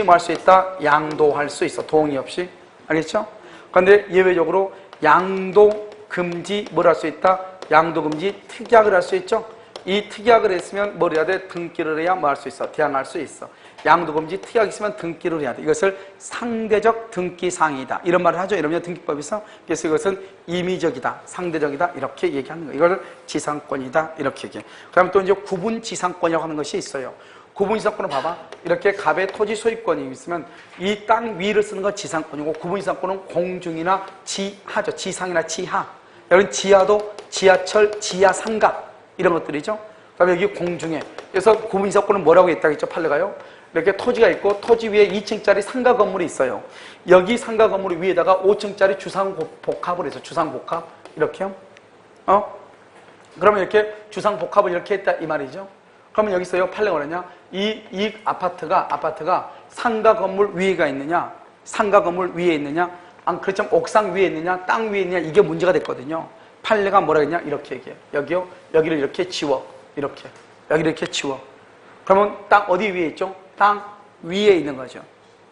뭐 할 수 있다? 양도할 수 있어. 동의 없이. 알겠죠? 그런데 예외적으로 양도 금지 뭘 할 수 있다? 양도 금지 특약을 할 수 있죠. 이 특약을 했으면 뭘 해야 돼? 등기를 해야 뭐 할 수 있어? 대항할 수 있어. 양도 금지 특약이 있으면 등기를 해야 돼. 이것을 상대적 등기사항이다. 이런 말을 하죠. 이러면 등기법에서. 그래서 이것은 임의적이다. 상대적이다. 이렇게 얘기하는 거예요. 이걸 지상권이다. 이렇게 얘기해. 그다음에 또 이제 구분 지상권이라고 하는 것이 있어요. 구분 지상권은 봐봐. 이렇게 갑의 토지 소유권이 있으면 이 땅 위를 쓰는 건 지상권이고 구분 지상권은 공중이나 지하죠. 지상이나 지하. 여기 지하도 지하철, 지하 상가 이런 것들이죠. 그다음에 여기 공중에. 그래서 구분 지상권은 뭐라고 했다겠죠? 판례가요. 이렇게 토지가 있고 토지 위에 2층짜리 상가 건물이 있어요. 여기 상가 건물 위에다가 5층짜리 주상복합을 해서 주상복합 이렇게요. 그러면 이렇게 주상복합을 이렇게 했다 이 말이죠. 그러면 여기 있어요. 판례가 뭐냐? 이 아파트가 상가 건물 위에가 있느냐? 상가 건물 위에 있느냐? 그렇지만 옥상 위에 있느냐? 땅 위에 있느냐? 이게 문제가 됐거든요. 판례가 뭐라 했냐? 이렇게 얘기해요. 여기요. 여기를 이렇게 지워. 이렇게. 여기를 이렇게 지워. 그러면 땅 어디 위에 있죠? 땅 위에 있는 거죠.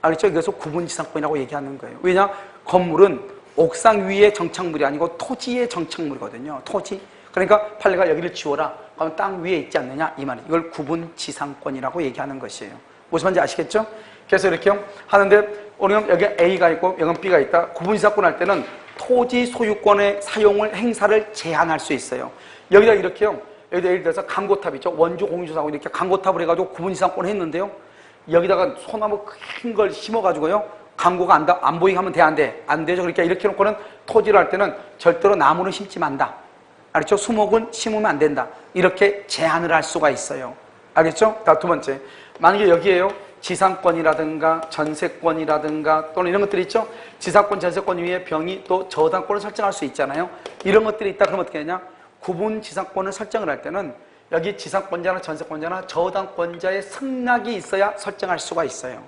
알겠죠? 그래서 구분지상권이라고 얘기하는 거예요. 왜냐? 건물은 옥상 위의 정착물이 아니고 토지의 정착물이거든요. 토지. 그러니까 판례가 여기를 지워라. 그러면 땅 위에 있지 않느냐? 이 말이에요. 이걸 구분지상권이라고 얘기하는 것이에요. 무슨 말인지 아시겠죠? 그래서 이렇게 하는데 우리는 여기 A가 있고 여기 B가 있다. 구분지상권 할 때는 토지 소유권의 사용을 행사를 제한할 수 있어요. 여기다 이렇게요. 여기다 예를 들어서 강고탑 있죠. 원주 공유주사하고 이렇게 강고탑을 해가지고 구분지상권을 했는데요. 여기다가 소나무 큰 걸 심어가지고요. 강고가 안 보이게 하면 돼, 안 돼? 안 되죠. 그러니까 이렇게 놓고는 토지를 할 때는 절대로 나무는 심지 만다. 알겠죠? 수목은 심으면 안 된다. 이렇게 제한을 할 수가 있어요. 알겠죠? 자, 두 번째. 만약에 여기에요. 지상권이라든가 전세권이라든가 또는 이런 것들이 있죠. 지상권, 전세권 위에 병이 또 저당권을 설정할 수 있잖아요. 이런 것들이 있다 그러면 어떻게 되냐? 구분 지상권을 설정을 할 때는 여기 지상권자나 전세권자나 저당권자의 승낙이 있어야 설정할 수가 있어요.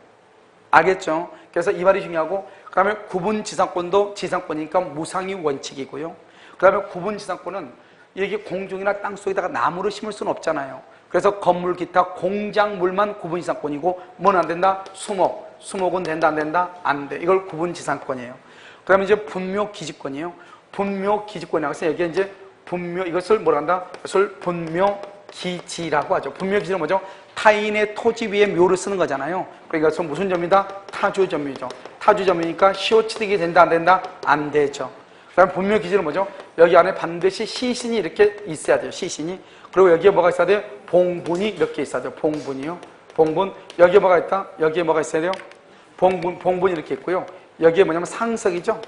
알겠죠? 그래서 이 말이 중요하고 그 다음에 구분 지상권도 지상권이니까 무상이 원칙이고요. 그 다음에 구분 지상권은 여기 공중이나 땅속에다가 나무를 심을 수는 없잖아요. 그래서 건물, 기타, 공작물만 구분 지상권이고 뭐는 안 된다? 수목은 된다 안 된다? 안 돼. 이걸 구분 지상권이에요. 그 다음에 이제 분묘 기지권이에요. 분묘 기지권이라고 해서 여기 이제 이것을 뭐라 한다? 이것을 분묘 기지라고 하죠. 분묘 기지는 뭐죠? 타인의 토지 위에 묘를 쓰는 거잖아요. 그러니까 이것은 무슨 점이다? 타주점이죠. 타주점이니까 시효취득이 된다 안 된다? 안 되죠. 그 다음에 분묘 기지는 뭐죠? 여기 안에 반드시 시신이 이렇게 있어야 돼요. 시신이. 그리고 여기에 뭐가 있어야 돼요? 봉분이 이렇게 있어야 돼요. 봉분이요. 봉분. 여기에 뭐가 있다? 여기에 뭐가 있어야 돼요? 봉분이 이렇게 있고요. 여기에 뭐냐면 상석이죠.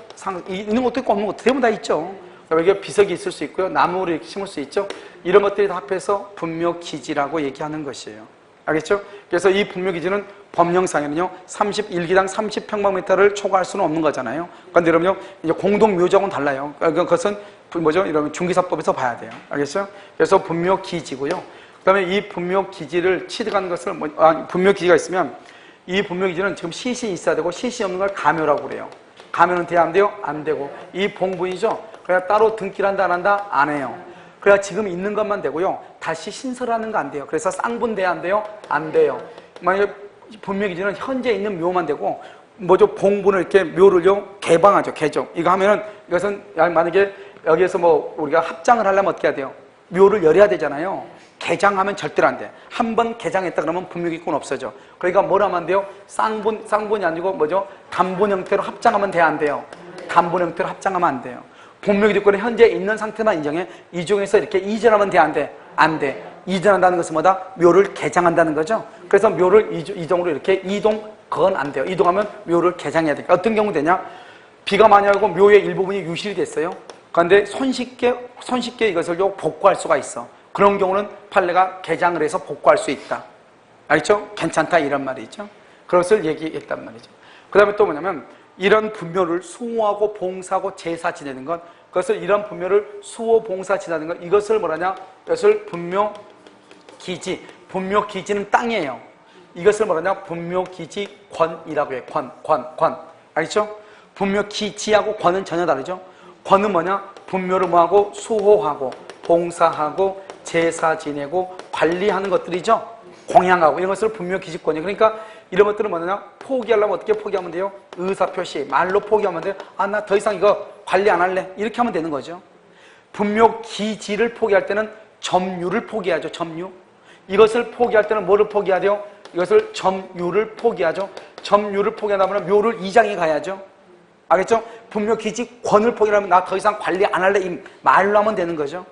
있는 것도 있고 없는 것도 대부분 다 있죠. 여기에 비석이 있을 수 있고요. 나무를 이렇게 심을 수 있죠. 이런 것들이 다 합해서 분묘기지라고 얘기하는 것이에요. 알겠죠? 그래서 이 분묘기지는 법령상에는요, 31기당 30평방미터를 초과할 수는 없는 거잖아요. 그런데 여러분요, 이제 공동묘정은 달라요. 그것은 뭐죠? 이러면 중개사법에서 봐야 돼요. 알겠죠? 그래서 분묘기지고요. 그 다음에 이 분묘기지를 취득하는 것을, 분묘기지가 있으면 이 분묘기지는 지금 시시 있어야 되고 시시 없는 걸 가묘라고 그래요. 가묘는 돼야 안 돼요? 안 되고. 이 봉분이죠. 그냥 따로 등기한다 안 한다? 안 해요. 그래야 지금 있는 것만 되고요. 다시 신설하는 거 안 돼요. 그래서 쌍분 돼야 안 돼요? 안 돼요. 만약에 분묘기지는 현재 있는 묘만 되고 뭐죠? 봉분을 이렇게 묘를요 개방하죠. 개정. 이거 하면은 이것은 만약에 여기에서 뭐 우리가 합장을 하려면 어떻게 해야 돼요? 묘를 열어야 되잖아요. 개장하면 절대로 안 돼. 한 번 개장했다 그러면 분묘기권 없어져. 그러니까 뭘 하면 안 돼요? 쌍분이 아니고 뭐죠? 단분 형태로 합장하면 돼야 안 돼요. 단분 형태로 합장하면 안 돼요. 분묘기권은 현재 있는 상태만 인정해. 이 중에서 이렇게 이전하면 돼 안 돼? 안 돼. 이전한다는 것은 뭐다? 묘를 개장한다는 거죠. 그래서 묘를 이동으로 이렇게 그건 안 돼요. 이동하면 묘를 개장해야 돼요. 어떤 경우 되냐? 비가 많이 오고 묘의 일부분이 유실이 됐어요. 그런데 손쉽게 이것을 복구할 수가 있어. 그런 경우는 판례가 개장을 해서 복구할 수 있다. 알겠죠? 괜찮다 이런 말이죠. 그것을 얘기했단 말이죠. 그 다음에 또 뭐냐면 이런 분묘를 수호하고 봉사하고 제사 지내는 것, 그것을 이런 분묘를 수호 봉사 지내는 것, 이것을 뭐라냐? 이것을 분묘기지. 분묘기지는 땅이에요. 이것을 뭐라냐? 분묘기지권이라고 해요. 권. 알겠죠? 분묘기지하고 권은 전혀 다르죠? 권은 뭐냐? 분묘를 뭐하고? 수호하고 봉사하고 제사 지내고 관리하는 것들이죠. 공양하고 이런 것을 분묘기지권이에요. 그러니까 이런 것들은 뭐냐? 포기하려면 어떻게 포기하면 돼요? 의사표시, 말로 포기하면 돼요. 아, 나 더 이상 이거 관리 안 할래. 이렇게 하면 되는 거죠. 분묘기지를 포기할 때는 점유를 포기하죠. 점유. 이것을 포기할 때는 뭐를 포기해야 돼요? 이것을 점유를 포기하죠. 점유를 포기하려면 묘를 이장에 가야죠. 알겠죠? 분묘기지권을 포기하면 나 더 이상 관리 안 할래. 이 말로 하면 되는 거죠.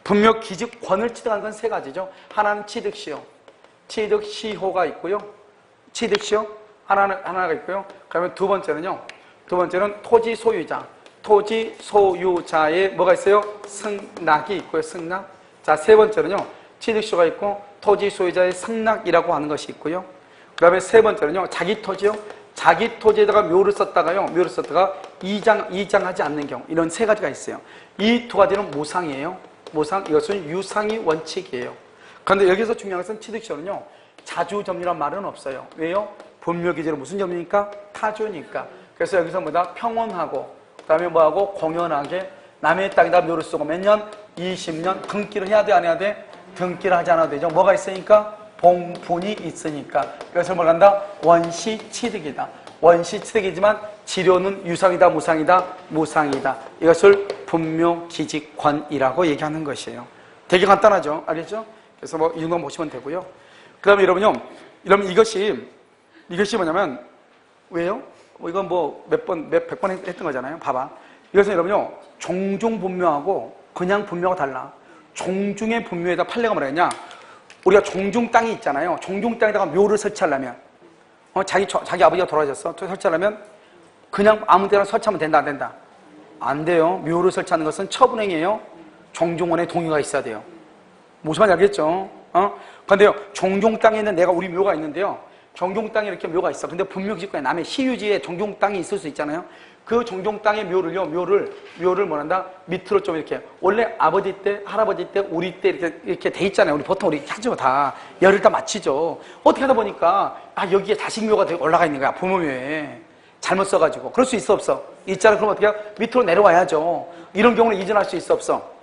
분묘기지권을 취득하는 건 세 가지죠. 하나는 취득시효. 취득시효가 있고요. 취득시효 하나가 있고요. 그러면 두 번째는요. 두 번째는 토지 소유자. 토지 소유자에 뭐가 있어요? 승낙이 있고요. 승낙. 자, 세 번째는요. 취득시효가 있고 토지 소유자의 승낙이라고 하는 것이 있고요. 그 다음에 세 번째는요. 자기 토지요. 자기 토지에다가 묘를 썼다가 이장하지 않는 경우. 이런 세 가지가 있어요. 이 두 가지는 모상이에요. 모상, 이것은 유상의 원칙이에요. 그런데 여기서 중요한 것은 취득시효는요. 자주점유란 말은 없어요. 왜요? 분묘기지는 무슨 점유니까? 타주니까. 그래서 여기서 뭐다? 평온하고 그 다음에 뭐하고? 공연하게 남의 땅에다 묘를 쓰고 몇 년? 20년. 등기를 해야 돼? 안 해야 돼? 등기를 하지 않아도 되죠. 뭐가 있으니까? 봉분이 있으니까. 그래서 뭘 한다? 원시취득이다. 원시취득이지만 지료는 유상이다, 무상이다? 무상이다. 이것을 분묘기지권이라고 얘기하는 것이에요. 되게 간단하죠? 알겠죠? 그래서 뭐 이 정도 보시면 되고요. 그 다음에 여러분요, 이러면 이것이 뭐냐면, 왜요? 이건 뭐 백 번 했던 거잖아요. 봐봐. 이것은 여러분요, 종중 분묘하고 그냥 분묘가 달라. 종중의 분묘에다 판례가 뭐라 했냐? 우리가 종중 땅이 있잖아요. 종중 땅에다가 묘를 설치하려면, 자기 아버지가 돌아가셨어. 설치하려면 그냥 아무 데나 설치하면 된다, 안 된다? 안 돼요. 묘를 설치하는 것은 처분행위예요. 종중원의 동의가 있어야 돼요. 무슨 말인지 알겠죠? 근데요, 종중 땅에 있는 우리 묘가 있는데요. 종중 땅에 이렇게 묘가 있어. 근데 분묘기지권에 남의 시유지에 종중 땅이 있을 수 있잖아요. 그 종중 땅의 묘를 뭐란다? 밑으로 좀 이렇게. 원래 아버지 때, 할아버지 때, 우리 때 이렇게 돼 있잖아요. 보통 우리 하죠, 다. 열을 다 맞추죠. 어떻게 하다 보니까, 여기에 자식 묘가 올라가 있는 거야. 부모묘에. 잘못 써가지고. 그럴 수 있어, 없어? 있잖아. 그럼 어떻게 해요? 밑으로 내려와야죠. 이런 경우는 이전할 수 있어, 없어?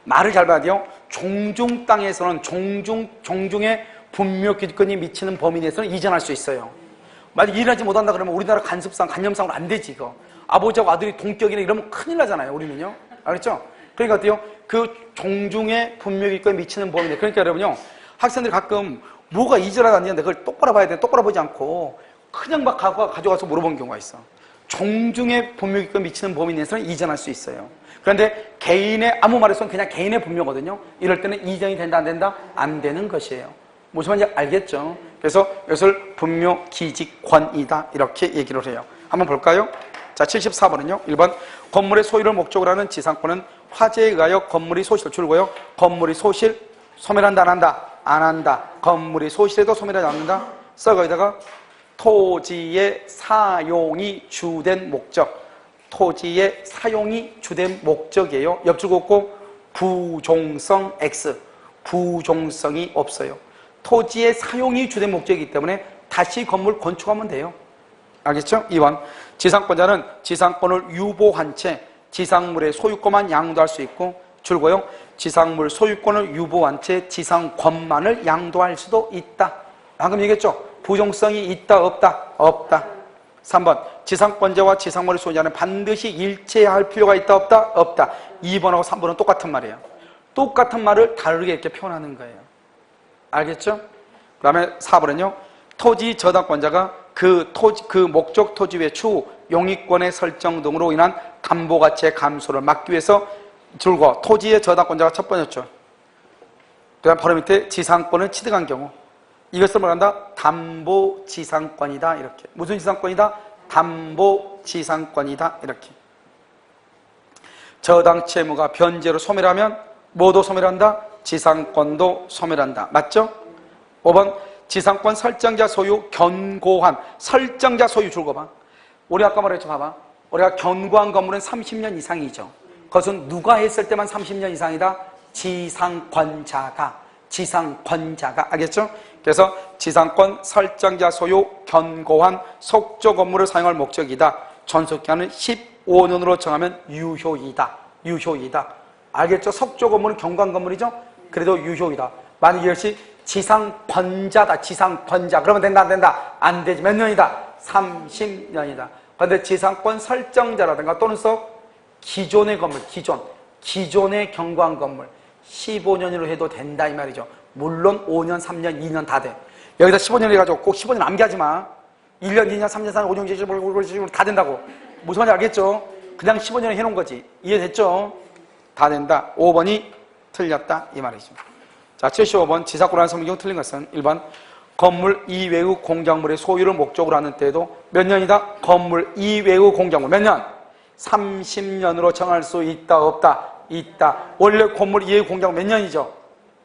말을 잘 봐야 돼요. 종중 땅에서는 종중의 분묘기지권이 미치는 범위 내에서는 이전할 수 있어요. 만약 일하지 못한다 그러면 우리나라 간념상으로 안 되지, 이거. 아버지하고 아들이 동격이나 이러면 큰일 나잖아요, 우리는요. 알겠죠? 그러니까 어때요? 그 종중의 분묘기지권이 미치는 범위 내. 그러니까 여러분요, 학생들이 가끔 뭐가 이전하다 안 되는데 그걸 똑바로 봐야 돼. 똑바로 보지 않고 그냥 막 가져가서 물어본 경우가 있어. 종중의 분묘기권 미치는 범위 내에서는 이전할 수 있어요. 그런데 개인의, 아무 말에서는 그냥 개인의 분묘거든요. 이럴 때는 이전이 된다, 안 된다? 안 되는 것이에요. 무슨 말인지 알겠죠? 그래서 이것을 분묘기지권이다, 이렇게 얘기를 해요. 한번 볼까요? 자, 74번은요. 1번, 건물의 소유를 목적으로 하는 지상권은 화재에 의하여 건물이 소실을 줄고요. 건물이 소멸한다, 안 한다? 안 한다. 건물이 소실해도 소멸하지 않는다? 거기다가 토지의 사용이 주된 목적. 토지의 사용이 주된 목적이에요. 옆줄 긋고 부종성 X. 부종성이 없어요. 토지의 사용이 주된 목적이기 때문에 다시 건물 건축하면 돼요. 알겠죠? 2번 지상권자는 지상권을 유보한 채 지상물의 소유권만 양도할 수 있고, 줄거요, 지상물 소유권을 유보한 채 지상권만을 양도할 수도 있다. 방금 얘기했죠? 부정성이 있다 없다? 없다. 3번 지상권자와 지상물의 소유자는 반드시 일체할 필요가 있다 없다? 없다. 2번하고 3번은 똑같은 말이에요. 똑같은 말을 다르게 이렇게 표현하는 거예요. 알겠죠? 그 다음에 4번은요, 토지 저당권자가 그 목적 토지 외 추후 용익권의 설정 등으로 인한 담보가치의 감소를 막기 위해서, 줄거 토지의 저당권자가 첫 번째였죠. 그 다음 바로 밑에 지상권을 취득한 경우, 이것을 말한다? 담보지상권이다. 이렇게. 무슨 지상권이다? 담보지상권이다. 이렇게. 저당 채무가 변제로 소멸하면 뭐도 소멸한다? 지상권도 소멸한다. 맞죠? 5번 지상권 설정자 소유 견고한, 설정자 소유 줄거봐. 우리 아까 말했죠. 봐봐. 우리가 견고한 건물은 30년 이상이죠. 그것은 누가 했을 때만 30년 이상이다? 지상권자가. 알겠죠? 그래서 지상권 설정자 소유 견고한 속조 건물을 사용할 목적이다. 존속기한은 15년으로 정하면 유효이다. 알겠죠? 속조 건물은 견고한 건물이죠? 그래도 유효이다. 만약 이것이 지상권자다. 그러면 된다 안 된다? 안 되지. 몇 년이다? 30년이다. 그런데 지상권 설정자라든가 또는 기존의 건물, 기존의 견고한 건물 15년으로 해도 된다 이 말이죠. 물론 5년, 3년, 2년 다 돼. 여기다 15년 해가지고 꼭 15년 암기하지 마. 1년, 2년, 3년, 4년, 5년, 6년 다 된다고. 무슨 말인지 알겠죠? 그냥 15년에 해놓은 거지. 이해됐죠? 다 된다. 5번이 틀렸다 이 말이죠. 자, 75번 지상권이라는 성경 틀린 것은 1번 건물 이외의 공작물의 소유를 목적으로 하는 때에도 몇 년이다? 건물 이외의 공작물 몇 년? 30년으로 정할 수 있다 없다? 있다. 원래 건물 이외의 공작물 몇 년이죠?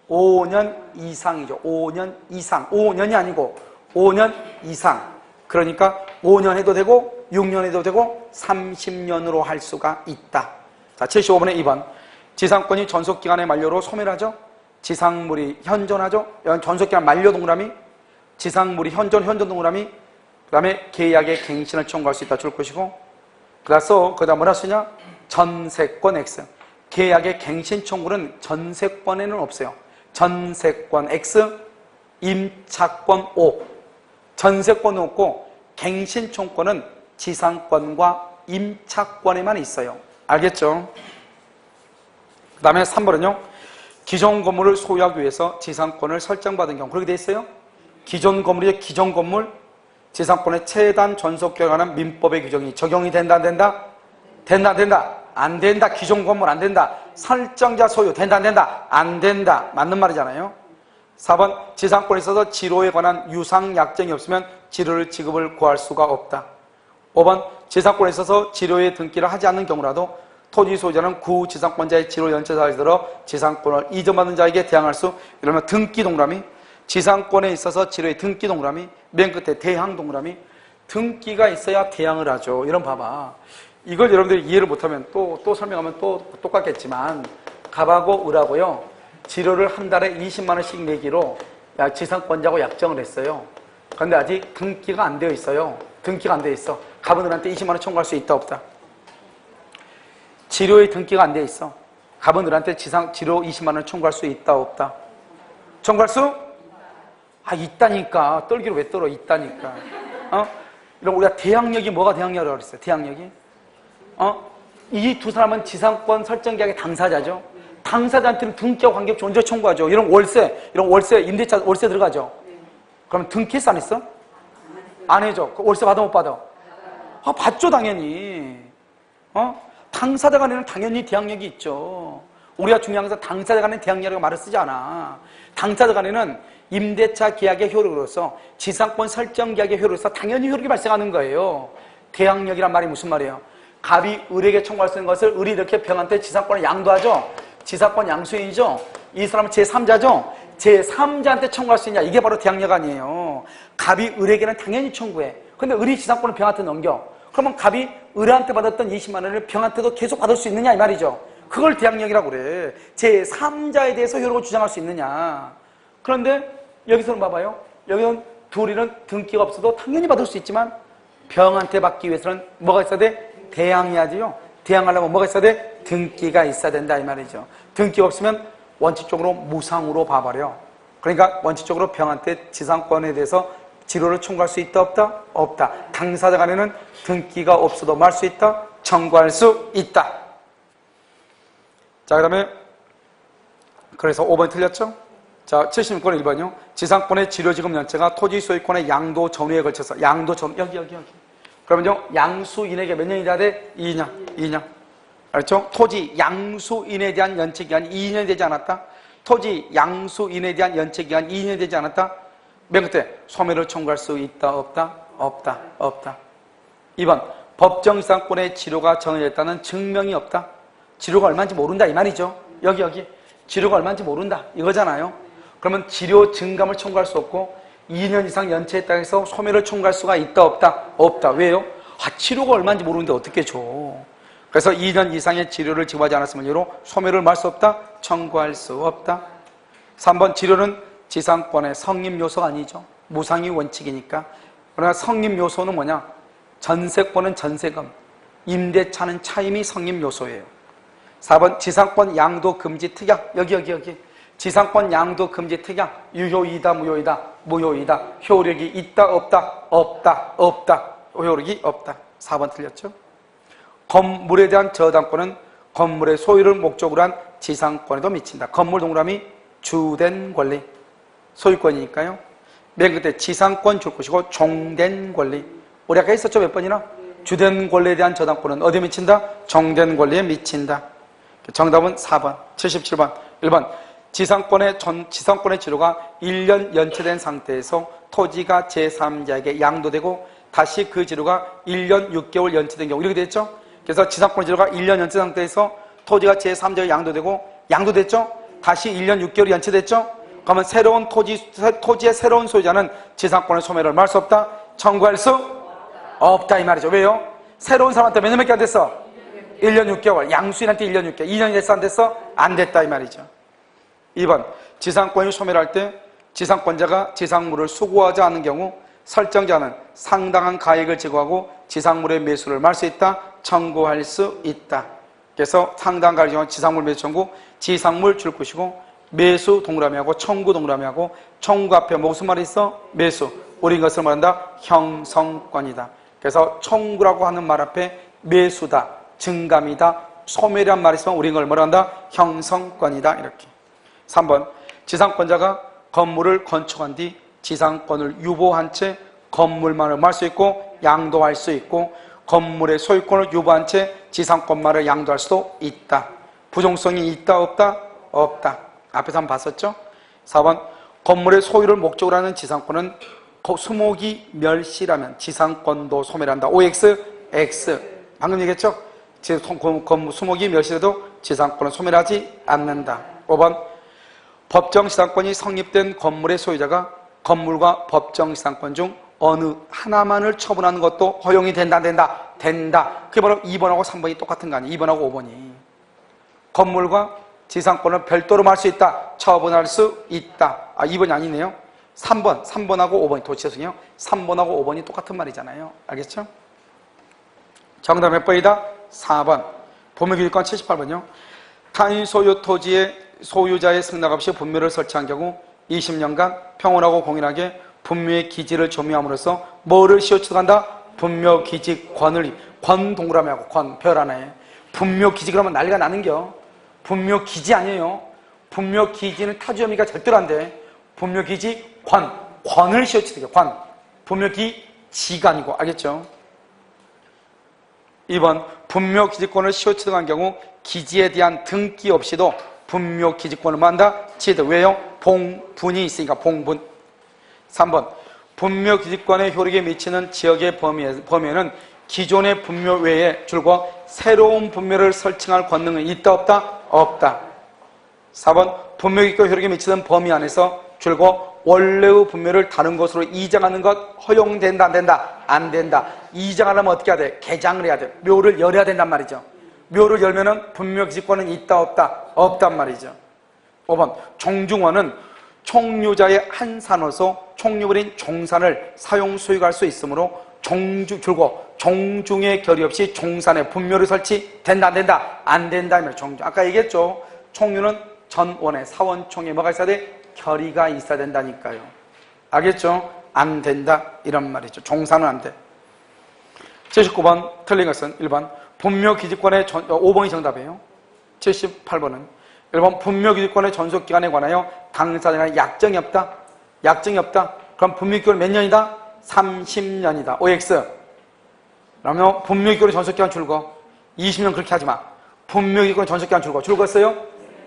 5년 이상이죠. 5년 이상. 5년이 아니고 5년 이상. 그러니까 5년 해도 되고 6년 해도 되고 30년으로 할 수가 있다. 자, 75번에 2번 지상권이 전속기간의 만료로 소멸하죠. 지상물이 현존하죠. 전속기간 만료 동그라미, 지상물이 현존 동그라미, 그 다음에 계약의 갱신을 청구할 수 있다 줄 것이고, 그래서 그 다음 뭐라 쓰냐? 전세권 X. 계약의 갱신 청구는 전세권에는 없어요. 전세권 X, 임차권 O. 전세권은 없고 갱신 청구권은 지상권과 임차권에만 있어요. 알겠죠? 그 다음에 3번은요. 기존 건물을 소유하기 위해서 지상권을 설정받은 경우, 그렇게 돼 있어요. 기존 건물이 기존 건물 지상권의 최단 전속기에 관한 민법의 규정이 적용이 된다 안 된다? 된다 안 된다. 기존 건물 안 된다. 설정자 소유 된다 안 된다? 안 된다. 맞는 말이잖아요. 4번 지상권에 있어서 지로에 관한 유상 약정이 없으면 지로를 지급을 구할 수가 없다. 5번 지상권에 있어서 지로에 등기를 하지 않는 경우라도 토지 소유자는 구 지상권자의 지로 연체사에 들어 지상권을 이전받은 자에게 대항할 수, 이러면 등기 동그라미, 지상권에 있어서 지로의 등기 동그라미, 맨 끝에 대항 동그라미. 등기가 있어야 대항을 하죠. 이런 봐봐. 이걸 여러분들이 이해를 못하면 또 설명하면 또 똑같겠지만, 갑하고 을하고요 지로를 한 달에 20만 원씩 내기로 지상권자하고 약정을 했어요. 그런데 아직 등기가 안 되어 있어요. 등기가 안 되어 있어. 갑은 을한테 20만 원 청구할 수 있다 없다? 지료의 등기가 안 되어 있어. 갑은 을한테 지료 20만 원을 청구할 수 있다 없다? 청구할 수? 있다니까. 떨기로 왜 떨어? 있다니까. 이런 우리가 대항력이 뭐가 대항력이라고 그랬어요? 대항력이? 이 두 사람은 지상권 설정 계약의 당사자죠. 당사자한테는 등기와 관계없이 언제 청구하죠? 이런 월세, 임대차 월세 들어가죠. 그러면 등기했어 안 했어? 안 해줘. 월세 받아 못 받아? 받죠 당연히. 당사자 간에는 당연히 대항력이 있죠. 우리가 중요한 것은 당사자 간에 대항력이라고 말을 쓰지 않아. 당사자 간에는 임대차 계약의 효력으로서 지상권 설정 계약의 효력으로서 당연히 효력이 발생하는 거예요. 대항력이란 말이 무슨 말이에요? 갑이 을에게 청구할 수 있는 것을 을이 이렇게 병한테 지상권을 양도하죠. 지상권 양수인이죠. 이 사람은 제3자죠. 제3자한테 청구할 수 있냐? 이게 바로 대항력 아니에요. 갑이 을에게는 당연히 청구해. 근데 을이 지상권을 병한테 넘겨. 그러면 갑이 을한테 받았던 20만 원을 병한테도 계속 받을 수 있느냐 이 말이죠. 그걸 대항력이라고 그래. 제3자에 대해서 효력을 주장할 수 있느냐. 그런데 여기서는 봐봐요. 여기는 둘이는 등기가 없어도 당연히 받을 수 있지만 병한테 받기 위해서는 뭐가 있어야 돼? 대항해야지요. 대항하려면 뭐가 있어야 돼? 등기가 있어야 된다 이 말이죠. 등기가 없으면 원칙적으로 무상으로 봐버려. 그러니까 원칙적으로 병한테 지상권에 대해서 지료를 청구할 수 있다 없다? 없다. 당사자 간에는 등기가 없어도 말 수 있다? 청구할 수 있다. 자, 그 다음에 그래서 5번 틀렸죠? 자, 76권 1번이요. 지상권의 지료지급 연체가 토지 소유권의 양도 전후에 걸쳐서 양도 전후 여기 그러면요 양수인에게 몇 년이 돼야 돼? 2년. 알았죠? 토지 양수인에 대한 연체기간이 2년이 되지 않았다? 토지 양수인에 대한 연체기간이 2년이 되지 않았다? 맨 끝에 소멸을 청구할 수 있다 없다? 없다. 2번 법정지상권의 지료가 정해졌다는 증명이 없다? 지료가 얼마인지 모른다 이 말이죠. 여기 지료가 얼마인지 모른다 이거잖아요. 그러면 지료 증감을 청구할 수 없고 2년 이상 연체했다고 해서 소멸을 청구할 수가 있다 없다? 없다. 왜요? 지료가 얼마인지 모르는데 어떻게 줘? 그래서 2년 이상의 지료를 지급하지 않았으면 이유로 소멸을 말 수 없다? 청구할 수 없다. 3번 지료는 지상권의 성립 요소가 아니죠. 무상이 원칙이니까. 그러나 성립 요소는 뭐냐? 전세권은 전세금, 임대차는 차임이 성립 요소예요. 4번 지상권 양도 금지 특약 여기 지상권 양도 금지 특약 유효이다 무효이다 효력이 있다 없다 효력이 없다. 4번 틀렸죠? 건물에 대한 저당권은 건물의 소유를 목적으로 한 지상권에도 미친다. 건물 동그라미 주된 권리 소유권이니까요. 맨 끝에 지상권 줄 것이고 종된 권리 우리 아까 했었죠? 몇 번이나? 주된 권리에 대한 저당권은 어디에 미친다? 종된 권리에 미친다. 정답은 4번 77번 1번 지상권의 지료가 1년 연체된 상태에서 토지가 제3자에게 양도되고 다시 그 지료가 1년 6개월 연체된 경우 이렇게 됐죠? 그래서 지상권의 지료가 1년 연체 상태에서 토지가 제3자에게 양도됐죠? 다시 1년 6개월이 연체됐죠? 그러면 새로운 토지의 새로운 소유자는 지상권의 소멸을 말 수 없다? 청구할 수 없다 이 말이죠. 왜요? 새로운 사람한테 몇 년밖에 안 됐어? 1년 6개월. 양수인한테 1년 6개월. 2년이 됐어 안 됐어? 안 됐다 이 말이죠. 2번 지상권이 소멸할 때 지상권자가 지상물을 수고하지 않은 경우 설정자는 상당한 가액을 제거하고 지상물의 매수를 말 수 있다? 청구할 수 있다. 그래서 상당한 가액을 제거한 지상물 매수 청구 지상물 줄 것이고 매수 동그라미하고 청구 동그라미하고 청구 앞에 무슨 말이 있어? 매수. 우리 이것을 말한다? 형성권이다. 그래서 청구라고 하는 말 앞에 매수다, 증감이다, 소멸이란 말이 있으면 우리 이걸 뭐란다? 형성권이다. 이렇게. 3번 지상권자가 건물을 건축한 뒤 지상권을 유보한 채 건물만을 말 수 있고 양도할 수 있고 건물의 소유권을 유보한 채 지상권만을 양도할 수도 있다. 부종성이 있다 없다? 없다. 앞에서 한번 봤었죠? 4번 건물의 소유를 목적으로 하는 지상권은 수목이 멸시라면 지상권도 소멸한다. OX, X. 방금 얘기했죠? 수목이 멸시해도 지상권은 소멸하지 않는다. 5번 법정지상권이 성립된 건물의 소유자가 건물과 법정지상권 중 어느 하나만을 처분하는 것도 허용이 된다. 그게 바로 2번하고 3번이 똑같은 거 아니에요? 2번하고 5번이. 건물과 지상권을 별도로 말 수 있다. 처분할 수 있다. 2번이 아니네요. 3번하고 5번이 도치죄송해요. 3번하고 5번이 똑같은 말이잖아요. 알겠죠? 정답 몇 번이다? 4번. 보명기준권 78번이요. 타인 소유 토지의 소유자의 승낙 없이 분묘를 설치한 경우 20년간 평온하고 공인하게 분묘의 기지를 점유함으로써 뭐를 시효취득한다? 분묘 기지권을 권 동그라미하고 권 별 하나에 분묘 기지 그러면 난리가 나는겨. 분묘 기지 아니에요. 분묘 기지는 타주 혐의가 절대로 안 돼. 분묘 기지 권을 시효취득해. 권. 분묘 기지가 아니고 알겠죠? 2번 분묘 기지권을 시효취득한 경우 기지에 대한 등기 없이도 분묘 기지권을 만다 취득. 왜요? 봉분이 있으니까 봉분. 3번 분묘 기지권의 효력에 미치는 지역의 범위에는 기존의 분묘 외에 줄과 새로운 분묘를 설칭할 권능은 있다 없다? 없다. 4번 분묘 기지권 효력에 미치는 범위 안에서 줄과 원래의 분묘를 다른 것으로 이장하는 것 허용된다 안 된다? 안 된다. 이장하려면 어떻게 해야 돼? 개장을 해야 돼. 묘를 열어야 된단 말이죠. 묘를 열면은 분묘 기지권은 있다 없다? 없단 말이죠. 5번 종중원은 총유자의 한 산으로서 총유물인 종산을 사용 소유할 수 있으므로 종중의 결의 없이 종산에 분묘를 설치된다 안 된다? 안 된다. 아까 얘기했죠. 총유는 전원에 사원총에 뭐가 있어야 돼? 결의가 있어야 된다니까요. 알겠죠? 안 된다 이런 말이죠. 종산은 안 돼. 79번 틀린 것은 1번 분묘기지권의 5번이 정답이에요. 78번은 1번 분묘기지권의 전속기간에 관하여 당사자가 약정이 없다. 약정이 없다. 그럼 분묘기권 몇 년이다? 30년이다. OX. 그러면 분묘기권의 전속기간 줄거. 20년 그렇게 하지 마. 분묘기권 전속기간 줄거. 줄거어요?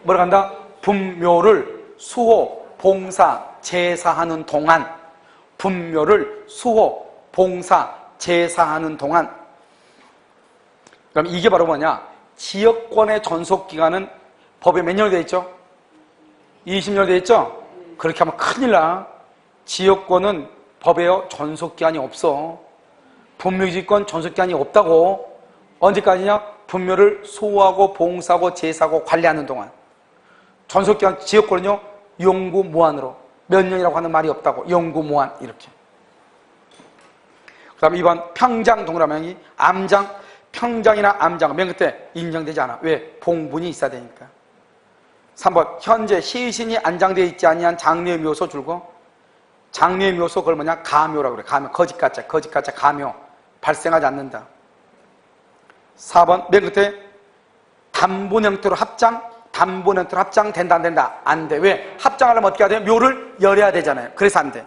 뭐라 간다? 분묘를 수호, 봉사, 제사하는 동안. 분묘를 수호, 봉사, 제사하는 동안. 그럼 이게 바로 뭐냐? 지역권의 전속기간은 법에 몇 년이 되어 있죠? 20년 되어 있죠? 그렇게 하면 큰일 나. 지역권은 법에요 전속기한이 없어. 분묘지권 전속기한이 없다고. 언제까지냐? 분묘를 수호하고 봉사하고 제사하고 관리하는 동안. 전속기한 지역권은요 영구무한으로. 몇 년이라고 하는 말이 없다고. 영구무한 이렇게. 그 다음에 2번 평장 동그라미 암장. 평장이나 암장은 맨 끝에 인정되지 않아. 왜? 봉분이 있어야 되니까. 3번 현재 시신이 안장되어 있지 아니한 장례 묘소 줄거. 장례 묘소 그걸 뭐냐? 가묘라고 그래. 가묘. 거짓가짜 가묘. 발생하지 않는다. 4번 맨 끝에 단본 형태로 합장. 단본 형태로 합장 된다 안 된다? 안 돼. 왜? 합장하려면 어떻게 해야 돼요? 묘를 열어야 되잖아요. 그래서 안 돼.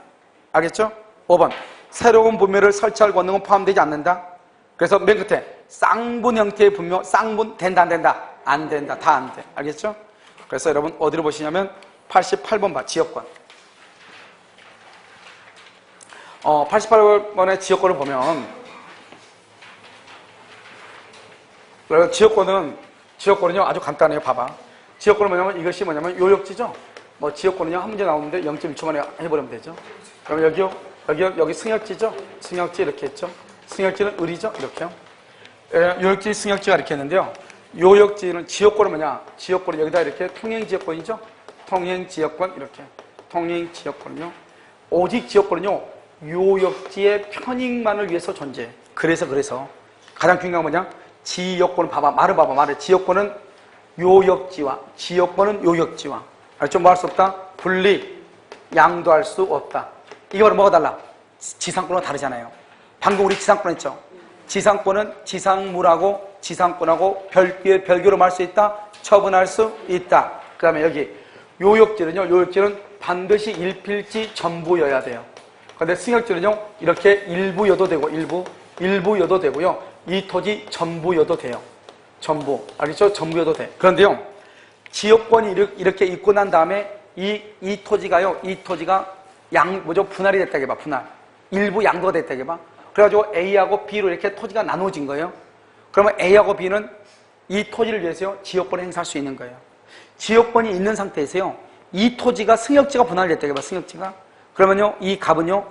알겠죠? 5번 새로운 분묘를 설치할 권능은 포함되지 않는다. 그래서 맨 끝에 쌍분 형태의 분묘. 쌍분 된다 안 된다? 안 된다. 다 안 돼. 알겠죠? 그래서 여러분 어디로 보시냐면 88번 봐. 지역권. 88번의 지역권을 보면 지역권은요 아주 간단해요. 봐봐. 지역권은 뭐냐면 이것이 뭐냐면 요역지죠. 뭐 지역권은요 한 문제 나오는데 0.1초 만에 해버리면 되죠. 그럼 여기 승역지죠. 승역지 이렇게 했죠. 승역지는 을이죠. 이렇게요. 요역지 승역지가 이렇게 했는데요. 요역지는 지역권은 뭐냐? 지역권은 여기다 이렇게 통행지역권이죠. 통행지역권 이렇게. 통행지역권은요. 오직 지역권은요. 요역지의 편익만을 위해서 존재해. 그래서 가장 중요한 건 뭐냐? 지역권은 봐봐. 말을 봐봐. 말을. 지역권은 요역지와 지역권은 요역지와. 알죠? 뭐 할 수 없다? 분리, 양도할 수 없다. 이게 바로 뭐가 달라? 지상권은 다르잖아요. 방금 우리 지상권 했죠? 지상권은 지상물하고 지상권하고 별개로 말 수 있다. 처분할 수 있다. 그 다음에 여기 요역지는 반드시 일필지 전부여야 돼요. 그런데 승역지는요 이렇게 일부여도 되고 일부여도 되고요. 이 토지 전부여도 돼요. 전부. 알겠죠? 전부여도 돼. 그런데요 지역권이 이렇게 있고 난 다음에 이 토지가 분할이 됐다 해봐. 분할. 일부 양도가 됐다 해봐. 그래가지고 A하고 B로 이렇게 토지가 나눠진 거예요. 그러면 A하고 B는 이 토지를 위해서요 지역권을 행사할 수 있는 거예요. 지역권이 있는 상태에서요 이 토지가 승역지가 분할됐다 해봐. 승역지가. 그러면요 이 갑은요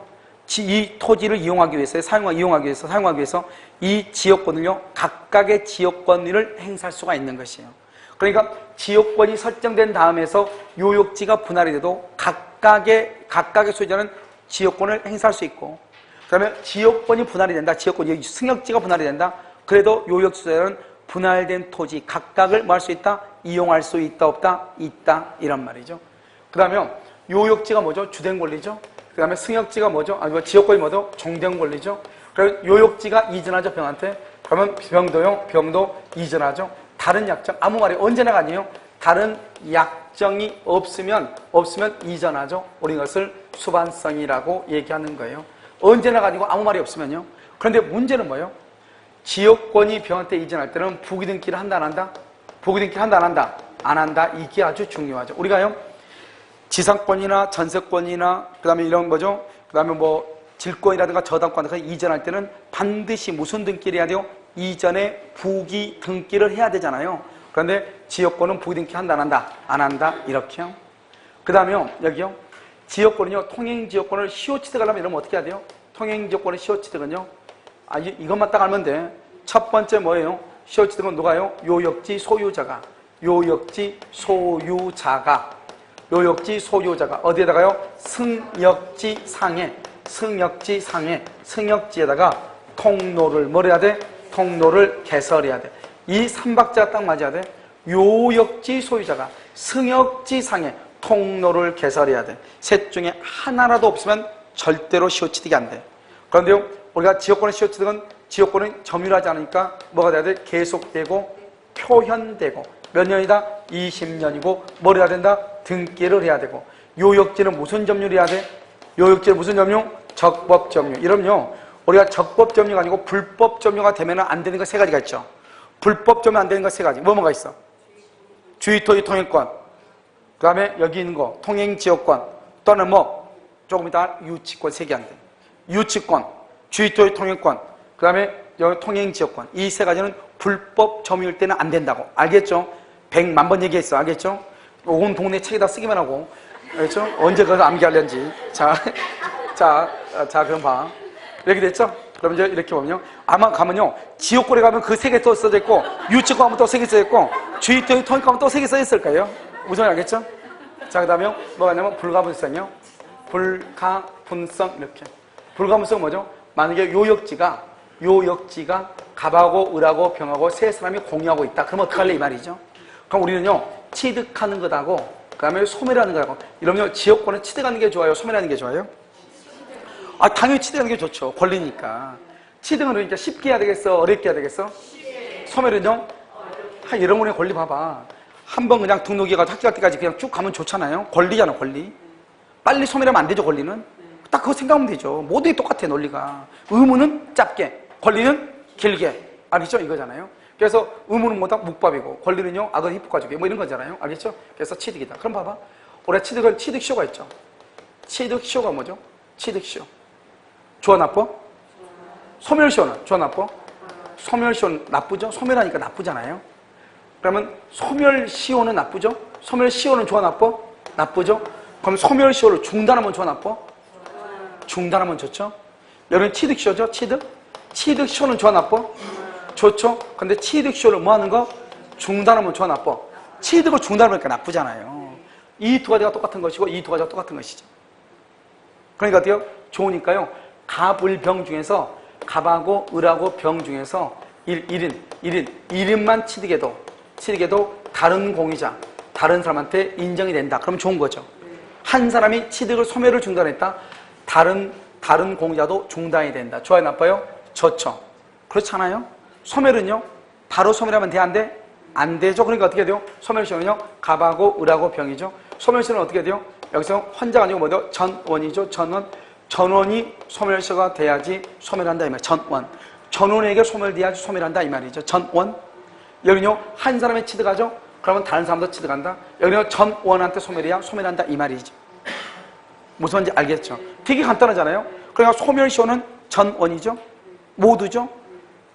이 토지를 이용하기 위해서 사용하기 위해서 이 지역권을요 각각의 지역권을 행사할 수가 있는 것이에요. 그러니까 지역권이 설정된 다음에서 요역지가 분할이 돼도 각각의 소유자는 지역권을 행사할 수 있고, 그러면 지역권이 분할이 된다. 지역권이 승역지가 분할이 된다. 그래도 요역지 소유자는 분할된 토지 각각을 뭐 할 수 있다? 이용할 수 있다 없다? 있다. 이런 말이죠. 그 다음에 요역지가 뭐죠? 주된 권리죠. 그 다음에 승역지가 뭐죠? 지역권이 뭐죠? 종된 권리죠. 그래서 요역지가 이전하죠, 병한테. 그러면 병도 이전하죠. 다른 약정, 아무 말이 언제나 아니에요. 다른 약정이 없으면 이전하죠. 우리 이것을 수반성이라고 얘기하는 거예요. 언제나 아니고 아무 말이 없으면요. 그런데 문제는 뭐예요? 지역권이 병한테 이전할 때는 부기등기를 한다 안 한다? 부기등기를 한다 안 한다? 안 한다. 이게 아주 중요하죠. 우리가요 지상권이나 전세권이나 그 다음에 이런 뭐죠? 그 다음에 뭐 질권이라든가 저당권 같은 거 이전할 때는 반드시 무슨 등기를 해야 돼요? 이전에 부기 등기를 해야 되잖아요. 그런데 지역권은 부기 등기 한다 안 한다? 안 한다. 이렇게요. 그 다음에요 여기요 지역권은요 통행지역권을 시효취득하려면 이러면 어떻게 해야 돼요? 통행지역권의 시효취득은요 이것만 딱 알면 돼. 첫 번째 뭐예요? 시효취득은 누가요? 요역지 소유자가 요역지 소유자가 어디에다가요? 승역지 상에, 승역지 상에, 승역지에다가 통로를 뭘 해야 돼? 통로를 개설해야 돼. 이 3박자가 딱 맞아야 돼. 요역지 소유자가 승역지 상에 통로를 개설해야 돼. 셋 중에 하나라도 없으면 절대로 시효취득이 안 돼. 그런데요, 우리가 지역권의 시효취득은 지역권은 점유하지 않으니까 뭐가 돼야 돼? 계속되고 표현되고 몇 년이다? 20년이고 뭘 해야 된다? 등기를 해야 되고 요역지는 무슨 점유를 해야 돼? 요역지는 무슨 점유? 적법 점유. 이러면요, 우리가 적법 점유가 아니고 불법 점유가 되면 안 되는 거 세 가지가 있죠. 불법 점유 안 되는 거 세 가지. 뭐가 있어? 주의토지 통행권, 그 다음에 여기 있는 거 통행지역권, 또는 뭐 조금 이따 유치권 세 개 안 돼. 유치권, 주의토지 통행권, 그 다음에 여기 통행지역권. 이 세 가지는 불법 점유일 때는 안 된다고. 알겠죠? 100만 번 얘기했어. 알겠죠? 온 동네 책에다 쓰기만 하고. 알겠죠? 언제 그걸 암기하려는지. 자, 그럼 봐. 이렇게 됐죠? 그럼 이제 이렇게 보면요. 아마 가면요. 지역권에 가면 그 세 개 또 써져 있고, 유치권 하면 또 세 개 써져 있고, 주의토지 통행권 하면 또 세 개 써져 있을 거예요. 무슨 말 알겠죠? 자, 그 다음에 뭐가 있냐면 불가분성이요. 불가분성 이렇게. 불가분성은 뭐죠? 만약에 요역지가 갑하고 을하고 병하고 세 사람이 공유하고 있다. 그럼 어떡할래 이 말이죠. 그럼 우리는요, 취득하는 것하고 그 다음에 소멸하는 것하고 이러면 지역권은 취득하는 게 좋아요? 소멸하는 게 좋아요? 아, 당연히 취득하는 게 좋죠. 권리니까. 취득은 그러니까 쉽게 해야 되겠어? 어렵게 해야 되겠어? 소멸은요? 여러분의 권리 봐봐. 한번 그냥 등록해가지고 학교 갈 때까지 그냥 쭉 가면 좋잖아요. 권리잖아, 권리. 빨리 소멸하면 안 되죠, 권리는. 딱 그거 생각하면 되죠. 모두 똑같아, 논리가. 의무는 짧게, 권리는 길게. 알겠죠? 이거잖아요. 그래서 의무는 뭐다? 묵밥이고, 권리는요, 악은 희복가지고, 뭐 이런 거잖아요. 알겠죠? 그래서 취득이다. 그럼 봐봐. 우리가 취득은 취득시효가 있죠. 취득시효가 뭐죠? 취득시효. 좋아, 나빠? 소멸시효는? 좋아, 나빠? 소멸시효는 나쁘죠? 소멸하니까 나쁘잖아요. 그러면 소멸시효는 나쁘죠? 소멸시효는 좋아, 나빠? 나쁘죠? 그럼 소멸시효를 중단하면 좋아, 나빠? 중단하면 좋죠? 여기는 취득시효죠? 취득시효는 좋아, 나빠? 좋죠? 근데 취득시효를 뭐 하는 거? 중단하면 좋아, 나빠? 취득을 중단하니까 나쁘잖아요. 이 두 가지가 똑같은 것이고 이 두 가지가 똑같은 것이죠. 그러니까 어때요? 좋으니까요. 갑을병 중에서 갑하고 을하고 병 중에서 일인만 취득해도 다른 공유자, 다른 사람한테 인정이 된다. 그럼 좋은 거죠. 한 사람이 취득을 소멸을 중단했다. 다른 공유자도 중단이 된다. 좋아요, 나빠요? 좋죠. 그렇잖아요. 소멸은요, 바로 소멸하면 돼, 안 돼? 안 되죠. 그러니까 어떻게 돼요? 소멸시효는요, 갑하고 을하고 병이죠. 소멸시효는 어떻게 돼요? 여기서 환자가 아니고 뭐죠? 전원이죠. 전원이 소멸시효가 돼야지 소멸한다 이 말이에요. 전원에게 소멸돼야지 소멸한다 이 말이죠. 전원. 여기는요, 한 사람이 취득하죠. 그러면 다른 사람도 취득한다. 여기는 전원한테 소멸해야 소멸한다 이 말이죠. 무슨 말인지 알겠죠? 되게 간단하잖아요. 그러니까 소멸시효는 전원이죠. 모두죠.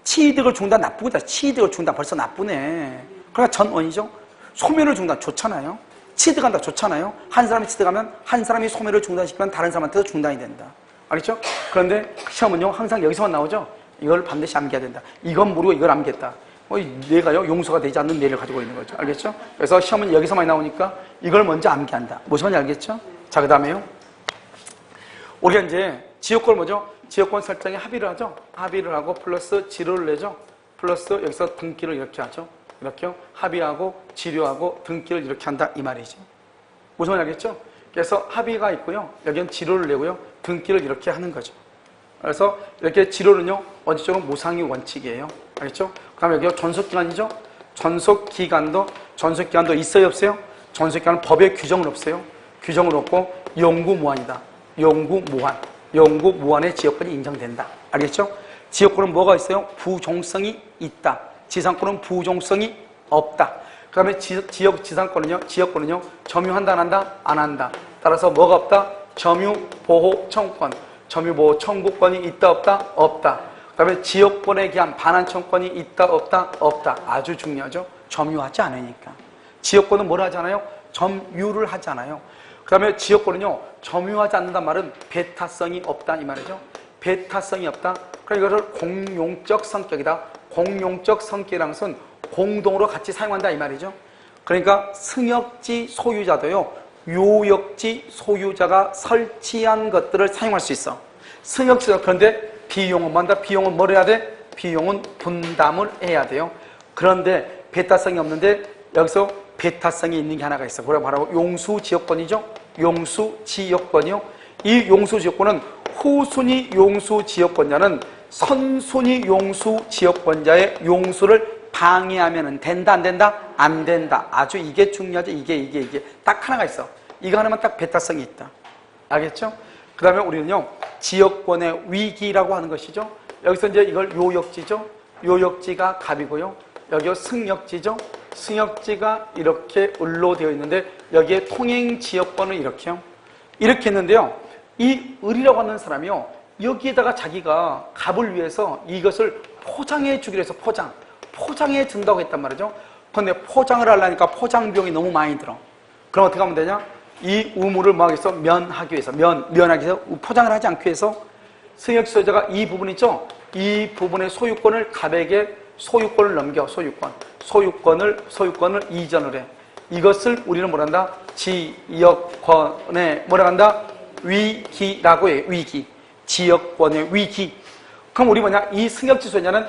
취득을 중단 나쁘다. 취득을 중단 벌써 나쁘네. 그러니까 전원이죠. 소멸을 중단 좋잖아요. 취득한다 좋잖아요. 한 사람이 취득하면 한 사람이 소멸을 중단시키면 다른 사람한테도 중단이 된다. 알겠죠? 그런데 시험은요, 항상 여기서만 나오죠. 이걸 반드시 암기해야 된다. 이건 모르고 이걸 암기했다. 내가요, 용서가 되지 않는 뇌를 가지고 있는 거죠. 알겠죠? 그래서 시험은 여기서만 나오니까 이걸 먼저 암기한다. 무슨 말인지 알겠죠? 자, 그 다음에요. 우리가 이제 지역권 뭐죠? 지역권 설정에 합의를 하죠. 합의를 하고 플러스 지료를 내죠. 플러스 여기서 등기를 이렇게 하죠. 이렇게요. 합의하고 지료하고 등기를 이렇게 한다 이 말이지. 무슨 말인지 알겠죠? 그래서 합의가 있고요. 여기는 지료를 내고요. 등기를 이렇게 하는 거죠. 그래서 이렇게 지료는요, 원칙적으로 무상의 원칙이에요. 알겠죠? 그 다음에 여기가 존속기간이죠? 존속기간도 있어요, 없어요? 존속기간은 법에 규정은 없어요. 규정은 없고 영구무한이다. 영구무한의 지역권이 인정된다. 알겠죠? 지역권은 뭐가 있어요? 부종성이 있다. 지상권은 부종성이 없다. 그 다음에 지역권은요, 점유한다, 안 한다? 안 한다. 따라서 뭐가 없다? 점유보호 청구권. 점유보호 청구권이 있다, 없다? 없다. 그 다음에 지역권에 기한 반환청권이 있다, 없다? 없다. 아주 중요하죠. 점유하지 않으니까. 지역권은 뭘 하잖아요? 점유를 하잖아요. 그 다음에 지역권은요, 점유하지 않는다는 말은 배타성이 없다 이 말이죠. 배타성이 없다. 그러니까 이것을 공용적 성격이다. 공용적 성격이라는 것은 공동으로 같이 사용한다 이 말이죠. 그러니까 승역지 소유자도요, 요역지 소유자가 설치한 것들을 사용할 수 있어. 승역지가 그런데 비용은 뭔다? 비용은 뭘 해야 돼? 비용은 분담을 해야 돼요. 그런데 배타성이 없는데 여기서 배타성이 있는 게 하나가 있어. 그래 바로 용수지역권이죠. 용수지역권이요. 이 용수지역권은 후순위 용수지역권자는 선순위 용수지역권자의 용수를 방해하면 된다, 안 된다? 안 된다. 아주 이게 중요하죠. 이게 딱 하나가 있어. 이거 하나만 딱 배타성이 있다. 알겠죠? 그 다음에 우리는요, 지역권의 위기라고 하는 것이죠. 여기서 이제 이걸 요역지죠. 요역지가 갑이고요. 여기가 승역지죠. 승역지가 이렇게 을로 되어 있는데 여기에 통행지역권은 이렇게요. 이렇게 했는데요. 이 을이라고 하는 사람이요. 여기에다가 자기가 갑을 위해서 이것을 포장해 주기로 해서 포장해 준다고 했단 말이죠. 그런데 포장을 하려니까 포장 비용이 너무 많이 들어. 그럼 어떻게 하면 되냐? 이 우물을 뭐 하기 위해서 면하기 위해서 면하기 위해서 포장을 하지 않기 위해서 승역 소유자가 이 부분 있죠? 이 부분의 소유권을 갑에게 소유권을 넘겨. 소유권을 이전을 해. 이것을 우리는 뭐라 한다? 지역권의 뭐라 한다? 위기라고 해. 위기. 지역권의 위기. 그럼 우리 뭐냐? 이 승역지 소유자는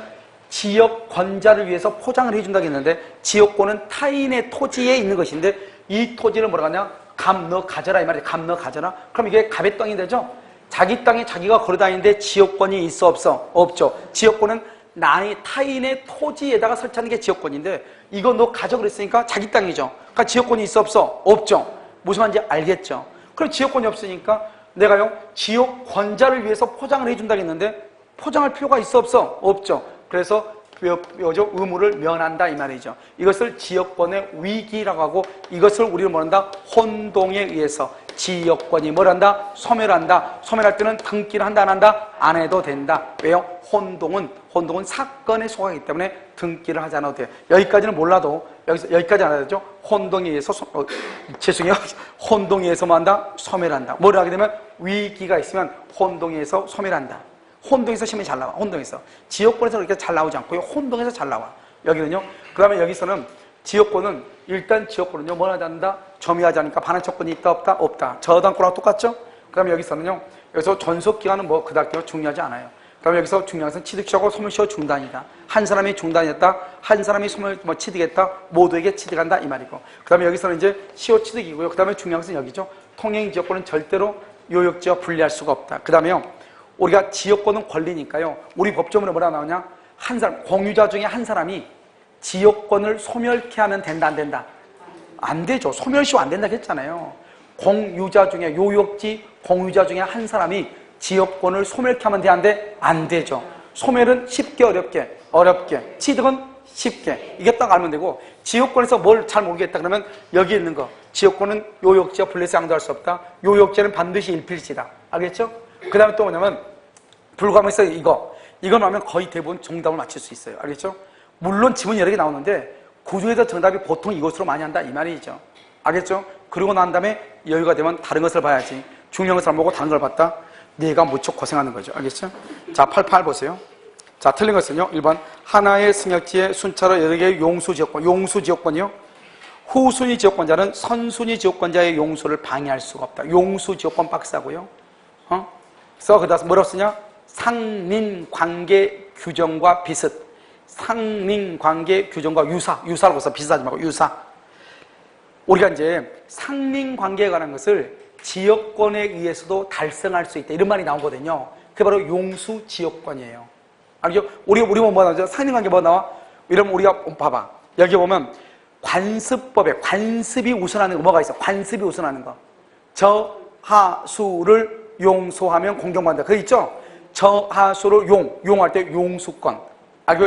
지역권자를 위해서 포장을 해준다고 했는데 지역권은 타인의 토지에 있는 것인데 이 토지를 뭐라 하냐? 갑 너 가져라 이 말이야. 갑 너 가져라. 그럼 이게 갑의 땅이 되죠? 자기 땅에 자기가 걸어다니는데 지역권이 있어 없어? 없죠. 지역권은 타인의 토지에다가 설치하는 게 지역권인데 이거 너 가져 그랬으니까 자기 땅이죠. 그러니까 지역권이 있어 없어? 없죠. 무슨 말인지 알겠죠? 그럼 지역권이 없으니까 내가요 지역권자를 위해서 포장을 해준다고 했는데 포장할 필요가 있어 없어? 없죠. 그래서 의무를 면한다 이 말이죠. 이것을 지역권의 위기라고 하고 이것을 우리는 뭐한다? 혼동에 의해서 지역권이 뭘 한다? 소멸한다. 소멸할 때는 등기를 한다 안 한다? 안 해도 된다. 왜요? 혼동은 사건에 속하기 때문에 등기를 하지 않아도 돼요. 여기까지는 몰라도 여기까지 알아야 되죠. 혼동에 의해서 죄송해요. 혼동에 의해서 뭐 한다? 소멸한다. 뭘 하게 되면 위기가 있으면 혼동에 의해서 소멸한다. 혼동에서 시험이 잘 나와. 혼동에서. 지역권에서 그렇게 잘 나오지 않고요. 혼동에서 잘 나와. 여기는요. 그 다음에 여기서는 지역권은 일단 지역권은요. 뭘 하지 않는다? 점유하지 않으니까 반환처권이 있다 없다? 없다. 저당권하고 똑같죠? 그 다음에 여기서는요. 여기서 전속기간은 뭐 그닥 중요하지 않아요. 그 다음에 여기서 중요한 것은 취득시하고 소멸시효 중단이다. 한 사람이 중단했다. 한 사람이 취득했다. 모두에게 취득한다. 이 말이고. 그 다음에 여기서는 이제 시효 취득이고요. 그 다음에 중요한 것은 여기죠. 통행지역권은 절대로 요역지와 분리할 수가 없다. 그 다음에요. 우리가 지역권은 권리니까요. 우리 법조문에 뭐라 나오냐? 한 사람, 공유자 중에 한 사람이 지역권을 소멸케 하면 된다, 안 된다? 안 되죠. 소멸시효 안 된다고 했잖아요. 공유자 중에, 요역지 공유자 중에 한 사람이 지역권을 소멸케 하면 돼, 안 돼? 안 되죠. 소멸은 쉽게, 어렵게. 취득은 쉽게. 이게 딱 알면 되고, 지역권에서 뭘 잘 모르겠다 그러면 여기 있는 거. 지역권은 요역지와 분리해서 양도할 수 없다. 요역지는 반드시 일필지다. 알겠죠? 그 다음에 또 뭐냐면 불가항에서 이거 나오면 거의 대부분 정답을 맞출 수 있어요. 알겠죠? 물론 지문 여러 개 나오는데 그중에서 정답이 보통 이것으로 많이 한다 이 말이죠. 알겠죠? 그리고 난 다음에 여유가 되면 다른 것을 봐야지. 중요한 것을 안 보고 다른 걸 봤다? 내가 무척 고생하는 거죠. 알겠죠? 자, 88 보세요. 자, 틀린 것은요. 1번 하나의 승역지에 순차로 여러 개의 용수지역권이요. 후순위 지역권자는 선순위 지역권자의 용수를 방해할 수가 없다. 용수지역권 박사고요. 그래서 그다음 뭐라고 쓰냐? 상린관계 규정과 비슷. 상린관계 규정과 유사라고 써. 비슷하지 말고 유사. 우리가 이제 상린관계에 관한 것을 지역권에 의해서도 달성할 수 있다. 이런 말이 나오거든요. 그게 바로 용수지역권이에요. 알죠? 우리가 뭐 나오죠? 상린관계 뭐 나와? 이러면 우리가 봐봐. 여기 보면 관습법에 관습이 우선하는 거 뭐가 있어? 관습이 우선하는 거. 저하수를 용소하면 공경받는다. 그거 있죠? 저하수를 용할 때 용수권. 알고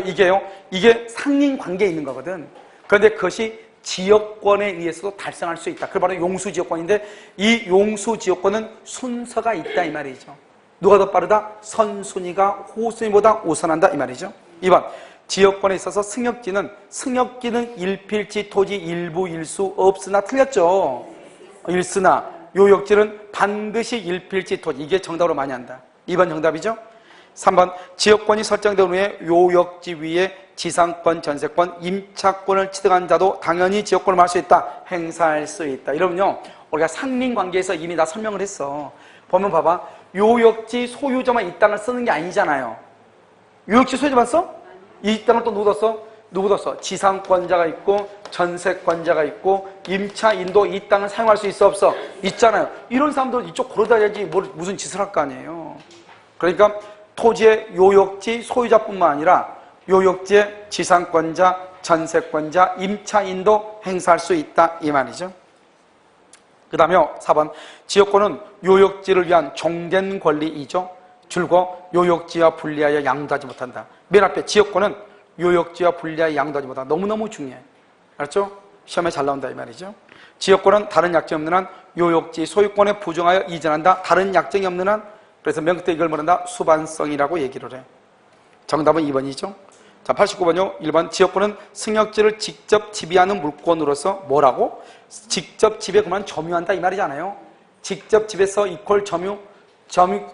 이게 상린관계에 있는 거거든. 그런데 그것이 지역권에 의해서도 달성할 수 있다. 그게 바로 용수지역권인데 이 용수지역권은 순서가 있다 이 말이죠. 누가 더 빠르다? 선순위가 후순위보다 우선한다 이 말이죠. 2번 지역권에 있어서 승역지는 일필지 토지 일부 일수 없으나 틀렸죠. 일쓰나 요역지는 반드시 일필지 토지. 이게 정답으로 많이 한다. 2번 정답이죠. 3번 지역권이 설정된 후에 요역지 위에 지상권, 전세권, 임차권을 취득한 자도 당연히 지역권을 할 수 있다. 행사할 수 있다. 이러면요. 우리가 상린관계에서 이미 다 설명을 했어. 보면 봐봐. 요역지 소유자만 이 땅을 쓰는 게 아니잖아요. 요역지 소유자만 써? 이 땅을 또 누구 뒀어? 누구 뒀어? 지상권자가 있고 전세권자가 있고 임차 인도 이 땅을 사용할 수 있어 없어? 있잖아요. 이런 사람들 이쪽 걸어다녀야지 무슨 짓을 할 거 아니에요. 그러니까 토지의 요역지 소유자뿐만 아니라 요역지의 지상권자, 전세권자, 임차인도 행사할 수 있다 이 말이죠. 그 다음에 4번 지역권은 요역지를 위한 종된 권리이죠. 줄곧 요역지와 분리하여 양도하지 못한다. 맨 앞에 지역권은 요역지와 분리하여 양도하지 못한다. 너무너무 중요해. 알았죠? 시험에 잘 나온다 이 말이죠. 지역권은 다른 약정이 없는 한 요역지 소유권에 부정하여 이전한다. 다른 약정이 없는 한. 그래서 맨 끝에 이걸 뭐란다? 수반성이라고 얘기를 해. 정답은 2번이죠. 자, 89번요. 1번 지역권은 승역지를 직접 지배하는 물권으로서 뭐라고? 직접 지배 그만 점유한다 이 말이잖아요. 직접 지배서 이퀄 점유,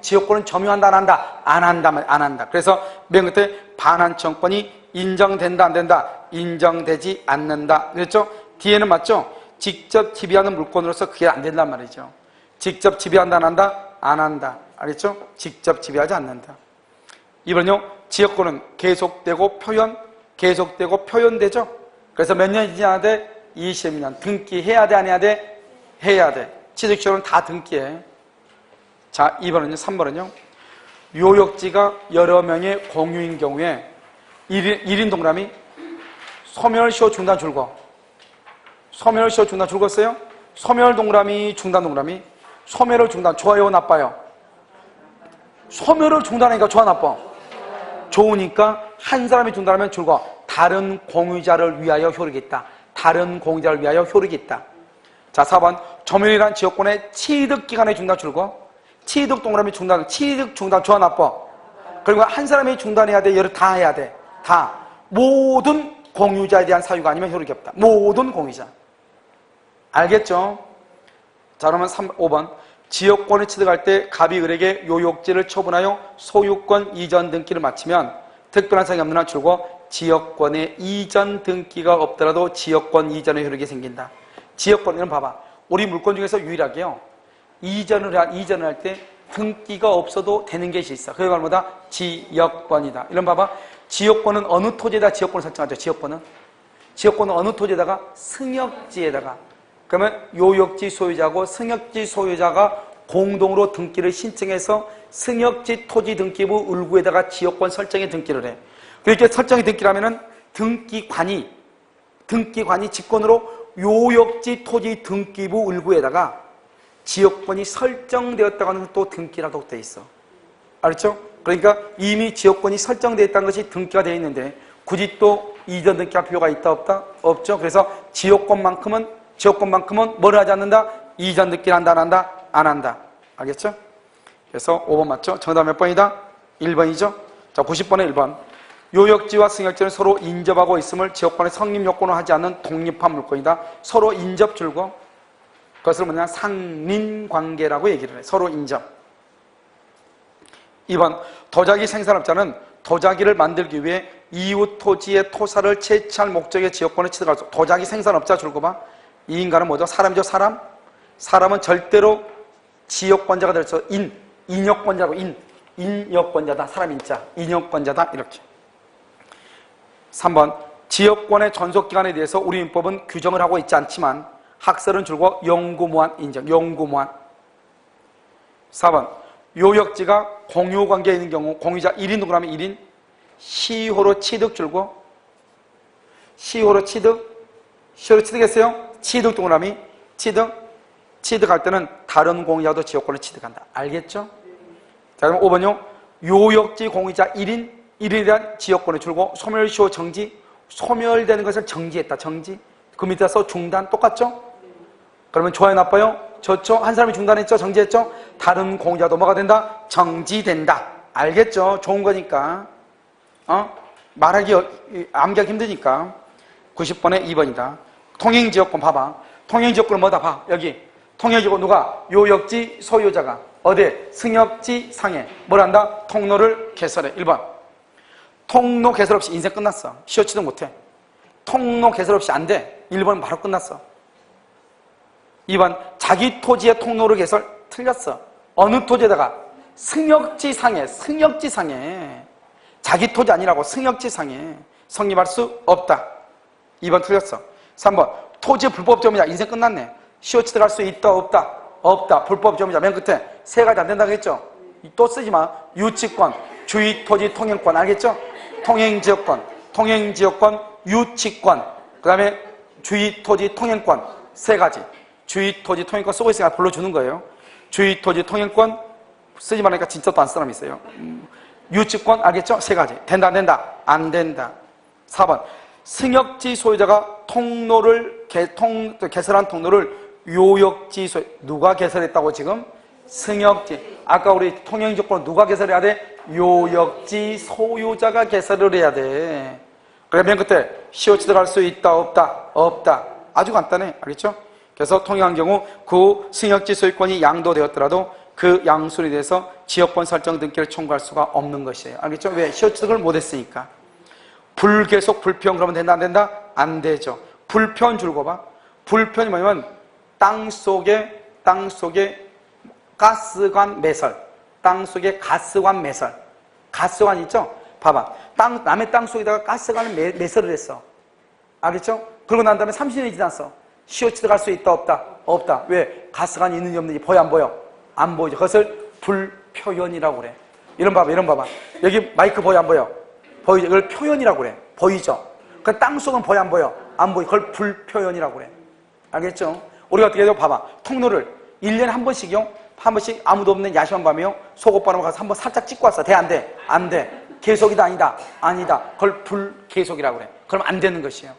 지역권은 점유한다 안 한다? 안 한다 안 한다. 그래서 맨 끝에 반환청권이 인정된다 안 된다? 인정되지 않는다. 그랬죠? 뒤에는 맞죠? 직접 지배하는 물권으로서 그게 안 된단 말이죠. 직접 지배한다 안 한다? 안 한다. 알겠죠? 직접 지배하지 않는다. 2번요. 지역권은 계속되고 표현되죠? 그래서 몇 년이 지나야 돼? 20년. 등기해야 돼, 안 해야 돼? 해야 돼. 취득시효는 다 등기해. 자, 2번은요, 3번은요. 요역지가 여러 명의 공유인 경우에 1인 동그라미 소멸시효 중단 줄거. 소멸시효 중단 줄거어요? 소멸 동그라미, 중단 동그라미. 소멸을 중단, 좋아요, 나빠요? 소멸을 중단하니까 좋아, 나빠? 좋으니까 한 사람이 중단하면 줄거. 다른 공유자를 위하여 효력이 있다. 다른 공유자를 위하여 효력이 있다. 자, 4번 점유율이란 지역권의 취득기간의 중단 줄거. 취득 동그라미 중단, 취득 중단 좋아, 나빠? 그리고 한 사람이 중단해야 돼? 얘를 다 해야 돼? 다. 모든 공유자에 대한 사유가 아니면 효력이 없다. 모든 공유자. 알겠죠? 자, 그러면 5번 지역권을 취득할 때 갑이 을에게 요역지를 처분하여 소유권 이전 등기를 마치면 특별한 사항이 없는 한 줄고 지역권의 이전 등기가 없더라도 지역권 이전의 효력이 생긴다. 지역권은 봐봐. 우리 물권 중에서 유일하게요. 이전을 할 때 등기가 없어도 되는 것이 있어. 그게 뭐다? 지역권이다. 이런 봐봐. 지역권은 어느 토지에다 지역권을 설정하죠? 지역권은 어느 토지에다가? 승역지에다가. 그러면 요역지 소유자고 승역지 소유자가 공동으로 등기를 신청해서 승역지 토지 등기부 을구에다가 지역권 설정에 등기를 해. 그렇게 설정에 등기를 하면은 등기관이 직권으로 요역지 토지 등기부 을구에다가 지역권이 설정되었다고 하는 또 등기라고 돼 있어. 알았죠? 그러니까 이미 지역권이 설정되어 있다는 것이 등기가 되어 있는데 굳이 또 이전 등기할 필요가 있다 없다? 없죠. 그래서 지역권만큼은 뭘 하지 않는다? 이전 등기를 한다 안 한다? 안 한다. 알겠죠? 그래서 5번 맞죠? 정답 몇 번이다? 1번이죠? 자, 90번에 1번 요역지와 승역지는 서로 인접하고 있음을 지역권의 성립 요건을 하지 않는 독립한 물권이다. 서로 인접 줄고 그것을 뭐냐? 상린관계라고 얘기를 해. 서로 인접. 2번 도자기 생산업자는 도자기를 만들기 위해 이웃 토지의 토사를 채취할 목적의 지역권을 취득할 수. 도자기 생산업자 줄거 봐. 이 인간은 뭐죠? 사람이죠, 사람? 사람은 절대로 지역권자가 될 수 없어. 인역권자고, 인역권자다. 사람 인자. 인역권자다. 이렇게. 3번 지역권의 전속기간에 대해서 우리 민법은 규정을 하고 있지 않지만 학설은 줄고 영구무한 인정. 영구무한. 4번 요역지가 공유관계에 있는 경우 공유자 1인 동그라미 1인 시효로 취득 줄고 시효로 취득했어요? 취득 동그라미 취득할 때는 다른 공유자도 지역권을 취득한다. 알겠죠? 자, 그럼 5번요. 요역지 공유자 1인에 대한 지역권을 줄고 소멸시효 정지. 소멸되는 것을 정지했다. 정지. 그 밑에서 중단 똑같죠? 그러면 좋아요, 나빠요? 좋죠? 한 사람이 중단했죠? 정지했죠? 다른 공유자도 뭐가 된다? 정지된다. 알겠죠? 좋은 거니까. 말하기, 암기하기 힘드니까. 90번에 2번이다. 통행지역권 봐봐. 통행지역권은 뭐다? 봐. 여기. 통행지역권 누가? 요역지 소유자가. 어디? 승역지 상해. 뭘 한다? 통로를 개설해. 1번. 통로 개설 없이 인생 끝났어. 시효 취득 못해. 통로 개설 없이 안 돼. 1번은 바로 끝났어. 2번. 자기 토지의 통로를 개설. 틀렸어. 어느 토지에다가? 승역지상에. 자기 토지 아니라고. 승역지상에 성립할 수 없다. 2번 틀렸어. 3번 토지 불법 점유자. 인생 끝났네. 시효치 들어갈 수 있다 없다? 없다. 불법 점유자. 맨 끝에 세 가지 안 된다고 했죠? 또 쓰지 마. 유치권, 주의토지 통행권. 알겠죠? 통행지역권, 유치권, 그 다음에 주의토지 통행권. 세 가지. 주의토지 통행권 쓰고 있으니까 불러주는 거예요. 주의토지 통행권 쓰지 말라니까 진짜 또 안 쓰는 사람이 있어요. 유치권. 알겠죠? 세 가지. 된다 안 된다? 안 된다. 4번 승역지 소유자가 통로를 개설한 통로를 요역지 소유. 누가 개설했다고 지금? 승역지. 아까 우리 통행조건을 누가 개설해야 돼? 요역지 소유자가 개설을 해야 돼. 그래 맨 끝에 시효치 들어갈 수 있다 없다? 없다. 아주 간단해. 알겠죠? 그래서 통행한 경우 그 승역지 소유권이 양도되었더라도 그 양순에 대해서 지역권 설정 등기를 청구할 수가 없는 것이에요. 알겠죠? 왜? 시효치 등을 못했으니까. 불계속 불평 그러면 된다 안 된다? 안 되죠. 불편 줄거 봐. 불편이 뭐냐면 땅속에 가스관 매설. 땅속에 가스관 매설. 가스관 있죠? 봐봐. 남의 땅 속에다가 가스관을 매설을 했어. 알겠죠? 그러고 난 다음에 30년이 지났어. 시효치 들어갈 수 있다 없다? 없다. 왜? 가스관이 있는지 없는지 보여 안 보여? 안 보이죠. 그것을 불표현이라고 그래. 이런 봐봐. 여기 마이크 보여 안 보여? 보이죠? 이걸 표현이라고 그래. 보이죠? 그 땅속은 보여 안 보여? 안 보여. 그걸 불표현이라고 그래. 알겠죠? 우리가 어떻게 해요? 봐봐. 통로를 1년에 한 번씩요? 한 번씩 아무도 없는 야심한 밤에요? 속옷바람 가서 한번 살짝 찍고 왔어. 돼? 안 돼? 안 돼. 계속이다 아니다? 아니다. 그걸 불계속이라고 그래. 그럼 안 되는 것이에요.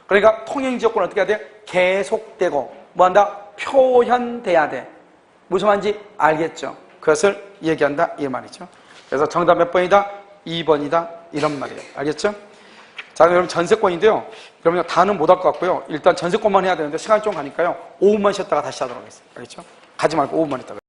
그러니까 통행지역권은 어떻게 해야 돼? 계속되고 뭐한다? 표현돼야 돼. 무슨 말인지 알겠죠? 그것을 얘기한다 이 말이죠. 그래서 정답 몇 번이다? 2번이다 이런 말이에요. 알겠죠? 자, 여러분 전세권인데요. 그러면 다는 못 할 것 같고요. 일단 전세권만 해야 되는데 시간이 좀 가니까요. 5분만 쉬었다가 다시 하도록 하겠습니다. 알겠죠? 가지 말고 5분만 있다가.